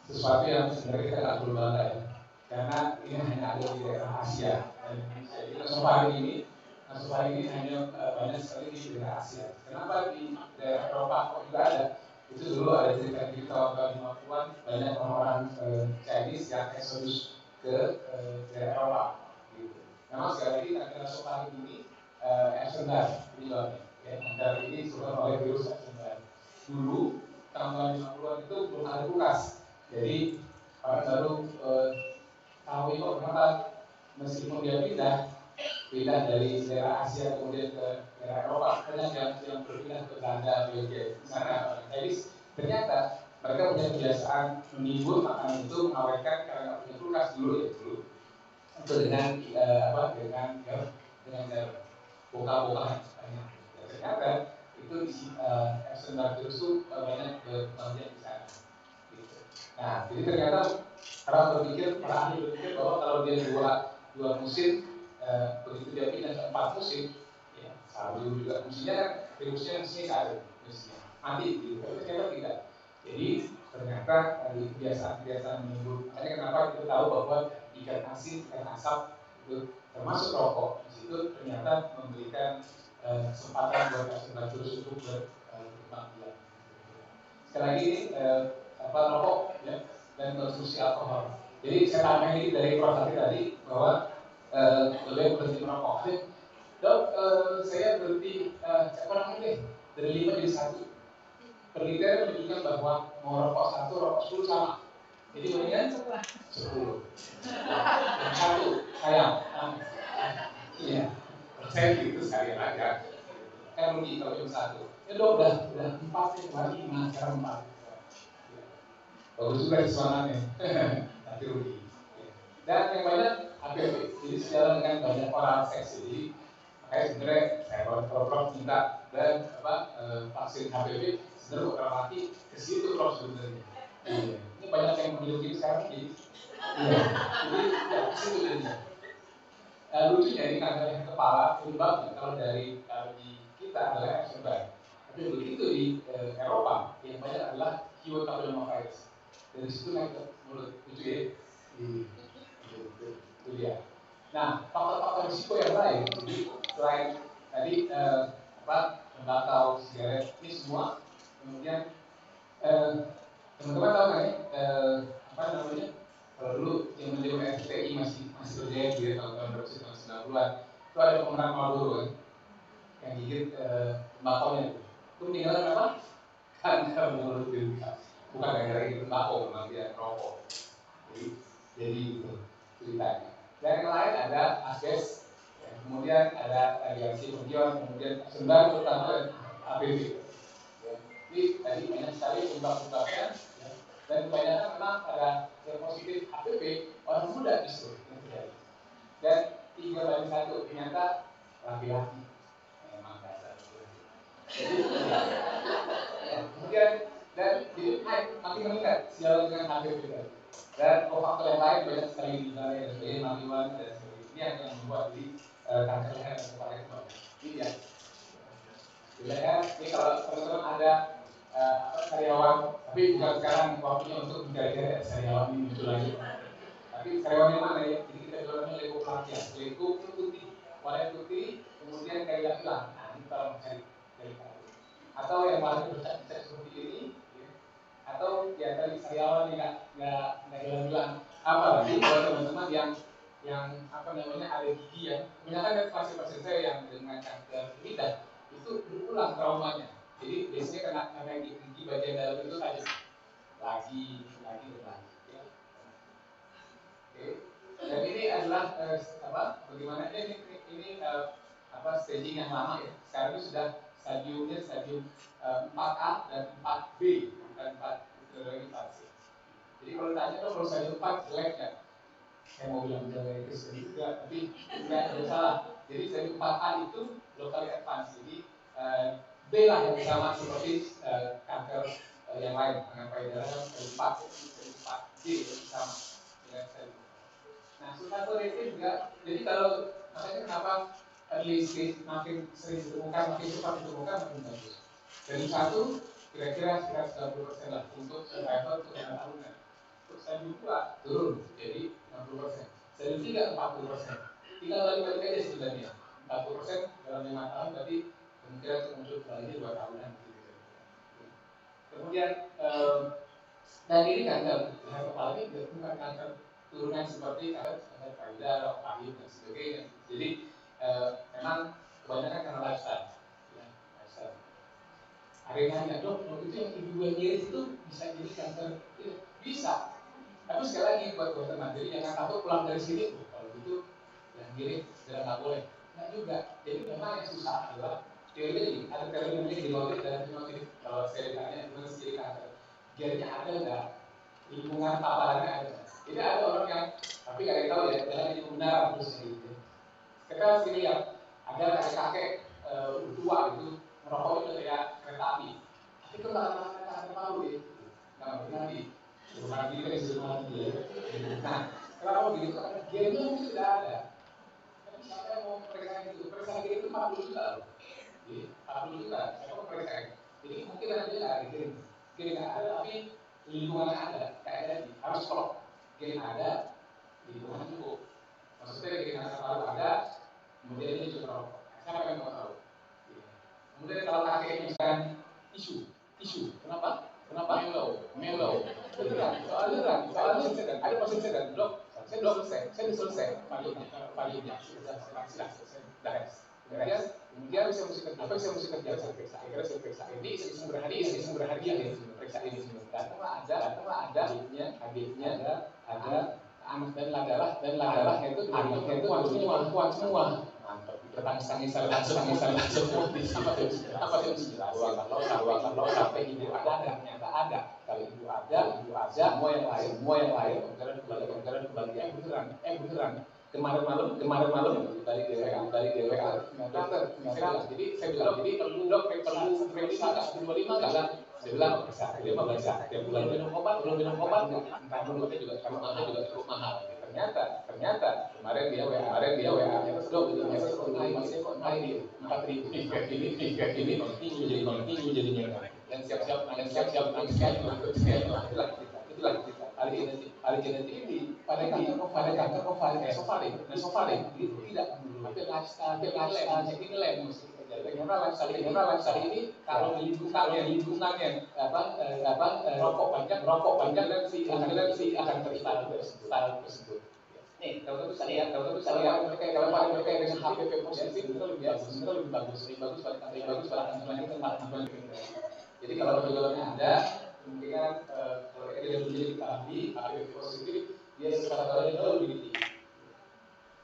sesuatu yang sebenarnya kita nggak perlu bangga ya, karena ini hanya ada di daerah Asia dan Indonesia. Jadi nasofaring ini hanya banyak sekali di daerah Asia. Kenapa di daerah Eropa kok juga ada? Itu dulu ada cerita di tahun 50-an banyak orang-orang Chinese yang eksodus ke daerah Eropa. Gitu. Memang sekali lagi kanker nasofaring ini Epstein-Barr penyebabnya. Ya, kanker ini disebabkan oleh virus Epstein-Barr. Dulu tahun 50-an itu belum ada kulkas. Jadi orang baru tahu itu kenapa meskipun dia pindah dari daerah Asia kemudian ke daerah Eropa, banyak yang berpindah ke Belanda, Belgia, di sana. Jadi ternyata mereka punya kebiasaan menimbun makanan itu mengawetkan karena nggak punya kulkas dulu ya dulu. Itu dengan dengan boka-bokaan. Ternyata itu di Epstein-Barr virus itu banyak berkembang di sana. Nah, jadi ternyata para ahli berpikir bahwa kalau dia dua musim, begitu dia pindah ke 4 musim, ya, selalu juga musimnya kan virusnya mestinya ada, mestinya mati gitu. Tapi ternyata tidak. Jadi ternyata dari kebiasaan menimbun. Makanya kenapa kita tahu bahwa ikan asin, ikan asap itu termasuk rokok, di situ ternyata memberikan kesempatan buat pasien terus untuk berkembang biak. Sekali lagi ini rokok ya, dan konsumsi alkohol. Jadi saya tambahin ini dari Prof. Hati tadi bahwa beliau berhenti merokok. Dok, saya berhenti dari 5 jadi 1. Penelitian menunjukkan bahwa mau rokok 1, rokok 10 sama. Jadi mendingan 10. Yang 1 sayang. Iya. Saya gitu sekali aja. Kan rugi kalau yang 1. Ya dok, udah 4 ya, lagi 5, sekarang 4. Bagus juga suasananya. Nanti rugi. Dan yang banyak HPV. Jadi sejalan dengan banyak oral seks. Jadi makanya sebenarnya saya Prof minta dan vaksin HPV sebenarnya bukan mati ke situ Prof sebenarnya. Ini banyak yang memilih ini sekarang jadi ke situ jadinya. Lucunya ini kanker kepala penyebabnya kalau di kita adalah Epstein-Barr. Tapi begitu di Eropa yang banyak adalah Human papillomavirus. Dari situ naik ke mulut, lucu ya. Itu dia. Nah, faktor-faktor risiko yang lain, jadi selain tadi tembakau, sigaret, ini semua, kemudian teman-teman tahu kan ya, kalau dulu zaman FPI masih berjaya di tahun-tahun 90-an, itu ada pemeran Marlboro kan, yang gigit tembakaunya itu meninggal apa? Kanker mulut dan bukan gara-gara gigit tembakau, memang dia rokok. Jadi itu ceritanya. Dan yang lain ada asbes, kemudian ada radiasi ion, kemudian sembar terutama dan ABV. Jadi tadi banyak sekali penyebab-penyebabnya, dan kebanyakan memang ada yang positif HPV orang muda justru yang terjadi. Dan 3/1 ternyata laki-laki. Memang dasar. Jadi kemudian dan jadi makin meningkat sejalan dengan HPV tadi. Dan faktor yang lain banyak sekali di dalamnya dan sebagainya, matiwan dan sebagainya. Ini yang membuat di kanker leher dan kepala itu banyak. Ini ya. Di leher, ini kalau teman-teman ada karyawan, tapi bukan sekarang waktunya untuk mencari karyawan ini muncul lagi. Tapi karyawan yang mana ya? Jadi kita jualannya Lego Platia, Lego putih, warna putih, kemudian kayak hilang. Nah ini kalau mencari dari kayu. Atau yang warnanya bercat-cat seperti ini, ya. Atau ya tadi karyawan yang nggak hilang-hilang. Apalagi buat teman-teman yang ada gigi ya. Kebanyakan pasien-pasien saya yang dengan kanker lidah itu berulang traumanya. Jadi biasanya karena gigi bagian dalam itu saja lagi dan lagi. Ya. Oke. Dan ini adalah bagaimana ini staging yang lama ya. Sekarang ini sudah stadium 4A dan 4B bukan 4C. Jadi kalau ditanya dong kalau stadium 4 jelek ya. Saya mau bilang jelek itu juga, tapi tidak ada salah. Jadi stadium 4A itu locally advanced. Jadi B lah yang sama seperti kanker yang lain, kanker payudara kan stadium 4, D sama dengan stadium. Nah, sulfatur itu juga, jadi kalau makanya kenapa early stage makin sering ditemukan, makin cepat ditemukan, makin bagus. Dari 1 kira-kira sekitar 90% lah untuk survival untuk 5 tahunan. Untuk stadium 2 turun jadi 60%. Stadium 3 40%. Tinggal balik-balik aja sebenarnya. 40% dalam 5 tahun berarti kemungkinan untuk muncul kembali 2 tahunan. Kemudian dan ini kanker leher kepala ini bukan kanker turunan seperti kanker payudara, rahim dan sebagainya. Jadi memang kebanyakan karena lifestyle. Ya, lifestyle. Ada yang nanya, dok, itu yang ibu yang ngirit itu bisa jadi kanker? Ya, bisa. Tapi sekali lagi buat teman-teman, jadi jangan takut pulang dari sini tuh. Kalau gitu yang ngirit segera nggak boleh. Nggak juga. Jadi memang yang susah adalah teori ini. Ada teori namanya genotype dan phenotype. Kalau saya ditanya gimana sih jadi kanker, gennya ada nggak? Lingkungan paparannya ada. Jadi ada orang yang tapi nggak ada yang tahu ya, jalan di kebenaran terus gitu. Kita sini yang ada kakek-kakek tua gitu merokok itu kayak kereta api. Tapi itu nggak ada paru ya, nggak pernah di rumah kita di rumah dia. Nah, kalau begitu karena gennya mungkin tidak ada. Tapi siapa yang mau periksa itu? Periksa gen itu 40 juta loh. Jadi 40 juta, siapa mau periksa? Jadi mungkin ada dia nggak ada gen nggak ada tapi lingkungannya ada, kayak tadi harus klop. Gen ada, lingkungan cukup. Maksudnya gen anak paru ada, kemudian dia juga rokok. Siapa yang mau tahu? Kemudian kalau kakeknya bukan isu, kenapa? Melo. Beneran, soalnya ada pasien sedang, dok, saya udah selesai, validnya, kemudian saya mesti kerja, saya periksa, akhirnya saya periksa, ini sumber hadiah ya, periksa ini, datanglah ada, adiknya, ada anak dan ladalah itu kuat semua, mantap, bertangis-tangisan langsung apa sih kalau sampai ibu ada, ternyata ada, kalau ibu ada, semua yang lain, kemudian beneran, kemarin malam dari DWA dokter, jadi saya bilang perlu periksa 125 nggak? Dia bilang periksa, dia belum minum obat entah mulutnya juga cukup mahal. Ternyata kemarin dia WA dok, masih kok naik 4.000 ini continue jadinya, dan siap-siap nangis itulah kita hari genetik ini pada kanker ovari sofaring itu tidak dulu, tapi lifestyle nilai mesti kita jaga. Karena lifestyle ini kalau di lingkungannya rokok banyak dan si akan terstyle tersebut. Nih, kalau saya lihat mereka yang dengan HPV positif itu lebih bagus pada tampilan kita. Jadi kalau penyebabnya ada, kemungkinan kalau dia menjadi terapi HPV positif, dia sekarang jauh lebih tinggi.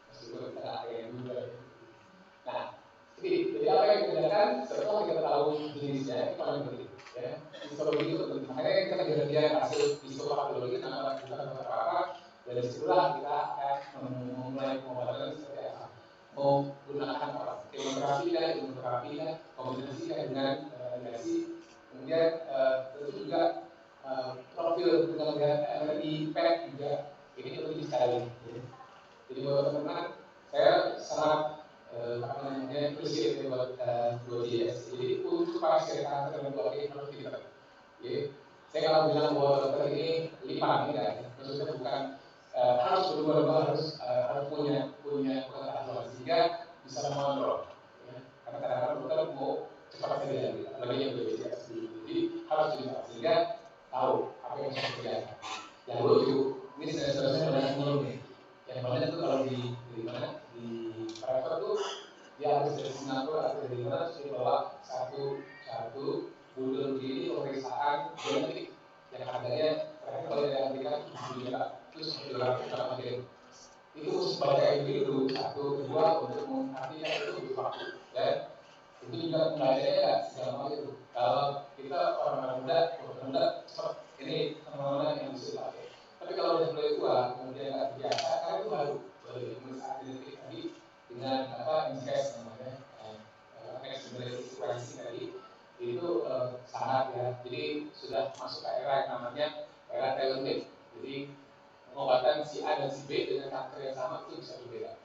Meskipun kita ada yang juga. Nah, jadi apa yang kita lakukan setelah kita tahu jenisnya itu paling penting. Ya, histologi itu penting. Makanya kita kejadian hasil histopatologi nama kita apa? Dari situlah kita akan memulai pengobatan seperti apa. Mau gunakan apa? Kemoterapi kombinasi dengan radiasi. Kemudian tentu juga profil dengan energi PET juga ini penting sekali. Jadi buat teman-teman, saya sangat appreciate buat GS. Jadi untuk pasien kanker dan keluarga harus kita. Saya kalau bilang bahwa dokter ini lipat enggak, maksudnya bukan harus berdua-dua harus punya pengetahuan sehingga bisa mengontrol. Karena kadang-kadang dokter mau cepat saja, apalagi yang BPJS dulu. Jadi harus dilihat sehingga tahu apa yang harus dikerjakan. Yang lucu, ini saya banyak mengeluh nih. Yang banyak itu kalau di private tuh dia harus dari Singapura atau dari mana terus dibawa satu bundel begini pemeriksaan genetik yang harganya terakhir kalau dari Amerika 7 juta terus $700 itu sebagai itu satu kedua untuk mengartinya itu butuh waktu dan itu juga pembelajarannya nggak segampang itu. Kalau kita orang muda cepat ini teman-teman yang bisa dipakai. Tapi kalau udah mulai tua kemudian nggak biasa kan itu baru pemeriksaan genetik tadi dengan NGS namanya next generation sequencing tadi itu sangat ya. Jadi sudah masuk ke era yang namanya era tailor-made. Jadi pengobatan si A dan si B dengan kanker yang sama itu bisa berbeda.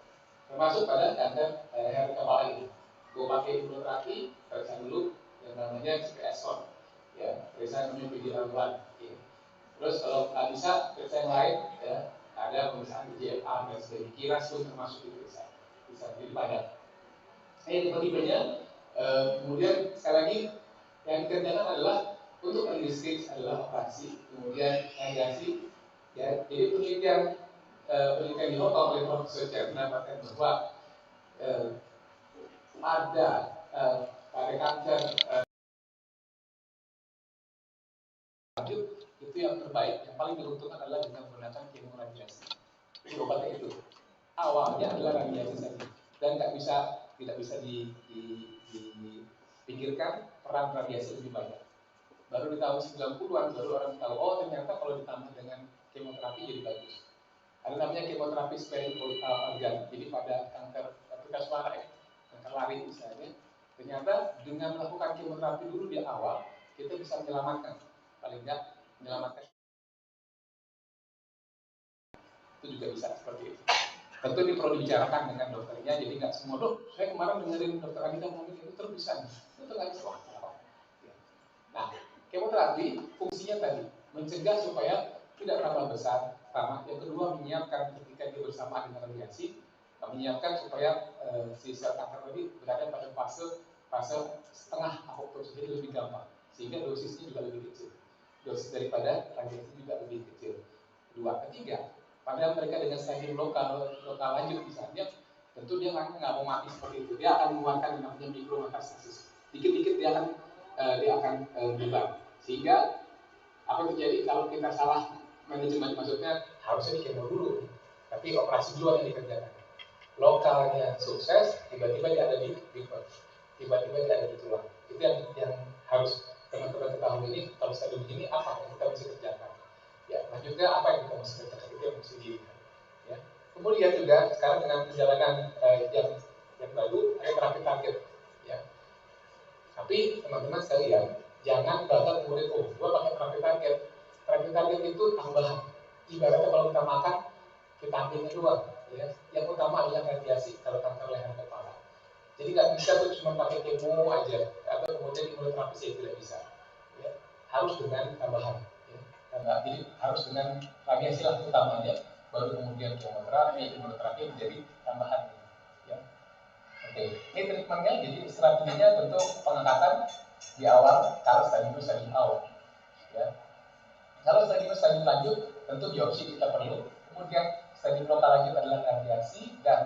Termasuk pada kanker leher kepala ini. Gue pakai imunoterapi, periksa dulu yang namanya CPS-CON, ya, periksa namanya PD-L1. Ya. Terus kalau nggak bisa periksa yang lain, ya, ada pemeriksaan EGFR dan sebagainya. KIRAS pun termasuk diperiksa, bisa dipadat. Ini tipe-tipenya. Kemudian sekali lagi yang dikerjakan adalah untuk early stage adalah operasi, kemudian radiasi. Ya, jadi penelitian di Hong Kong oleh Profesor Chen mendapatkan bahwa pada kanker lanjut itu yang terbaik, yang paling diuntungkan adalah dengan menggunakan kemoradiasi. Jadi obatnya itu awalnya adalah radiasi saja dan tidak bisa dipikirkan peran radiasi lebih banyak. Baru di tahun 90-an baru orang tahu, oh ternyata kalau ditambah dengan kemoterapi jadi bagus. Ada namanya kemoterapi sparing organ. Jadi pada kanker suara, kanker laring misalnya, ternyata dengan melakukan kemoterapi dulu di awal, kita bisa menyelamatkan, paling enggak menyelamatkan. Itu juga bisa seperti itu. Tentu ini perlu dibicarakan dengan dokternya, jadi nggak semua dok. Saya kemarin dengerin dokter Anita ngomong itu terus bisa, itu nggak bisa. Nah, kemoterapi fungsinya tadi mencegah supaya tidak tambah besar pertama, yang kedua menyiapkan ketika dia bersama dengan radiasi, menyiapkan supaya si sel kanker tadi berada pada fase fase setengah apoptosis, jadi lebih gampang, sehingga dosisnya juga lebih kecil, dosis daripada radiasi juga lebih kecil. Kedua, ketiga, pada mereka dengan stadium lokal lanjut misalnya, tentu dia nggak mau mati seperti itu, dia akan mengeluarkan namanya mikrometastasis, dikit-dikit dia akan berubah, sehingga apa yang terjadi kalau kita salah manajemen, maksudnya harusnya di kemo dulu, tapi operasi duluan yang dikerjakan. Lokalnya sukses, tiba-tiba dia ada di liver, tiba-tiba dia ada di tulang. Itu yang harus teman-teman ketahui. Ini kalau stadium ini apa yang kita mesti kerjakan. Ya, lanjutnya apa yang kita mesti kerjakan, itu yang mesti dilihat. Ya. Kemudian juga sekarang dengan perjalanan yang baru ada terapi target. Ya. Tapi teman-teman sekalian, jangan bangga kemudian gua pakai terapi target. Terapi target itu tambahan. Ibaratnya kalau kita makan, vitaminnya doang. Ya. Yang utama adalah radiasi kalau kanker leher kepala. Jadi nggak bisa tuh cuma pakai kemo aja atau kemudian imunoterapi saya tidak bisa. Ya. Harus dengan tambahan. Ya. Jadi harus dengan radiasi lah utamanya, baru kemudian kemoterapi, imunoterapi menjadi tambahan. Ya. Oke, ini treatmentnya, jadi strateginya tentu pengangkatan di awal kalau stadium awal. Ya. Kalau stadium lanjut, tentu biopsi kita perlu. Kemudian stadium lokal lanjut adalah radiasi dan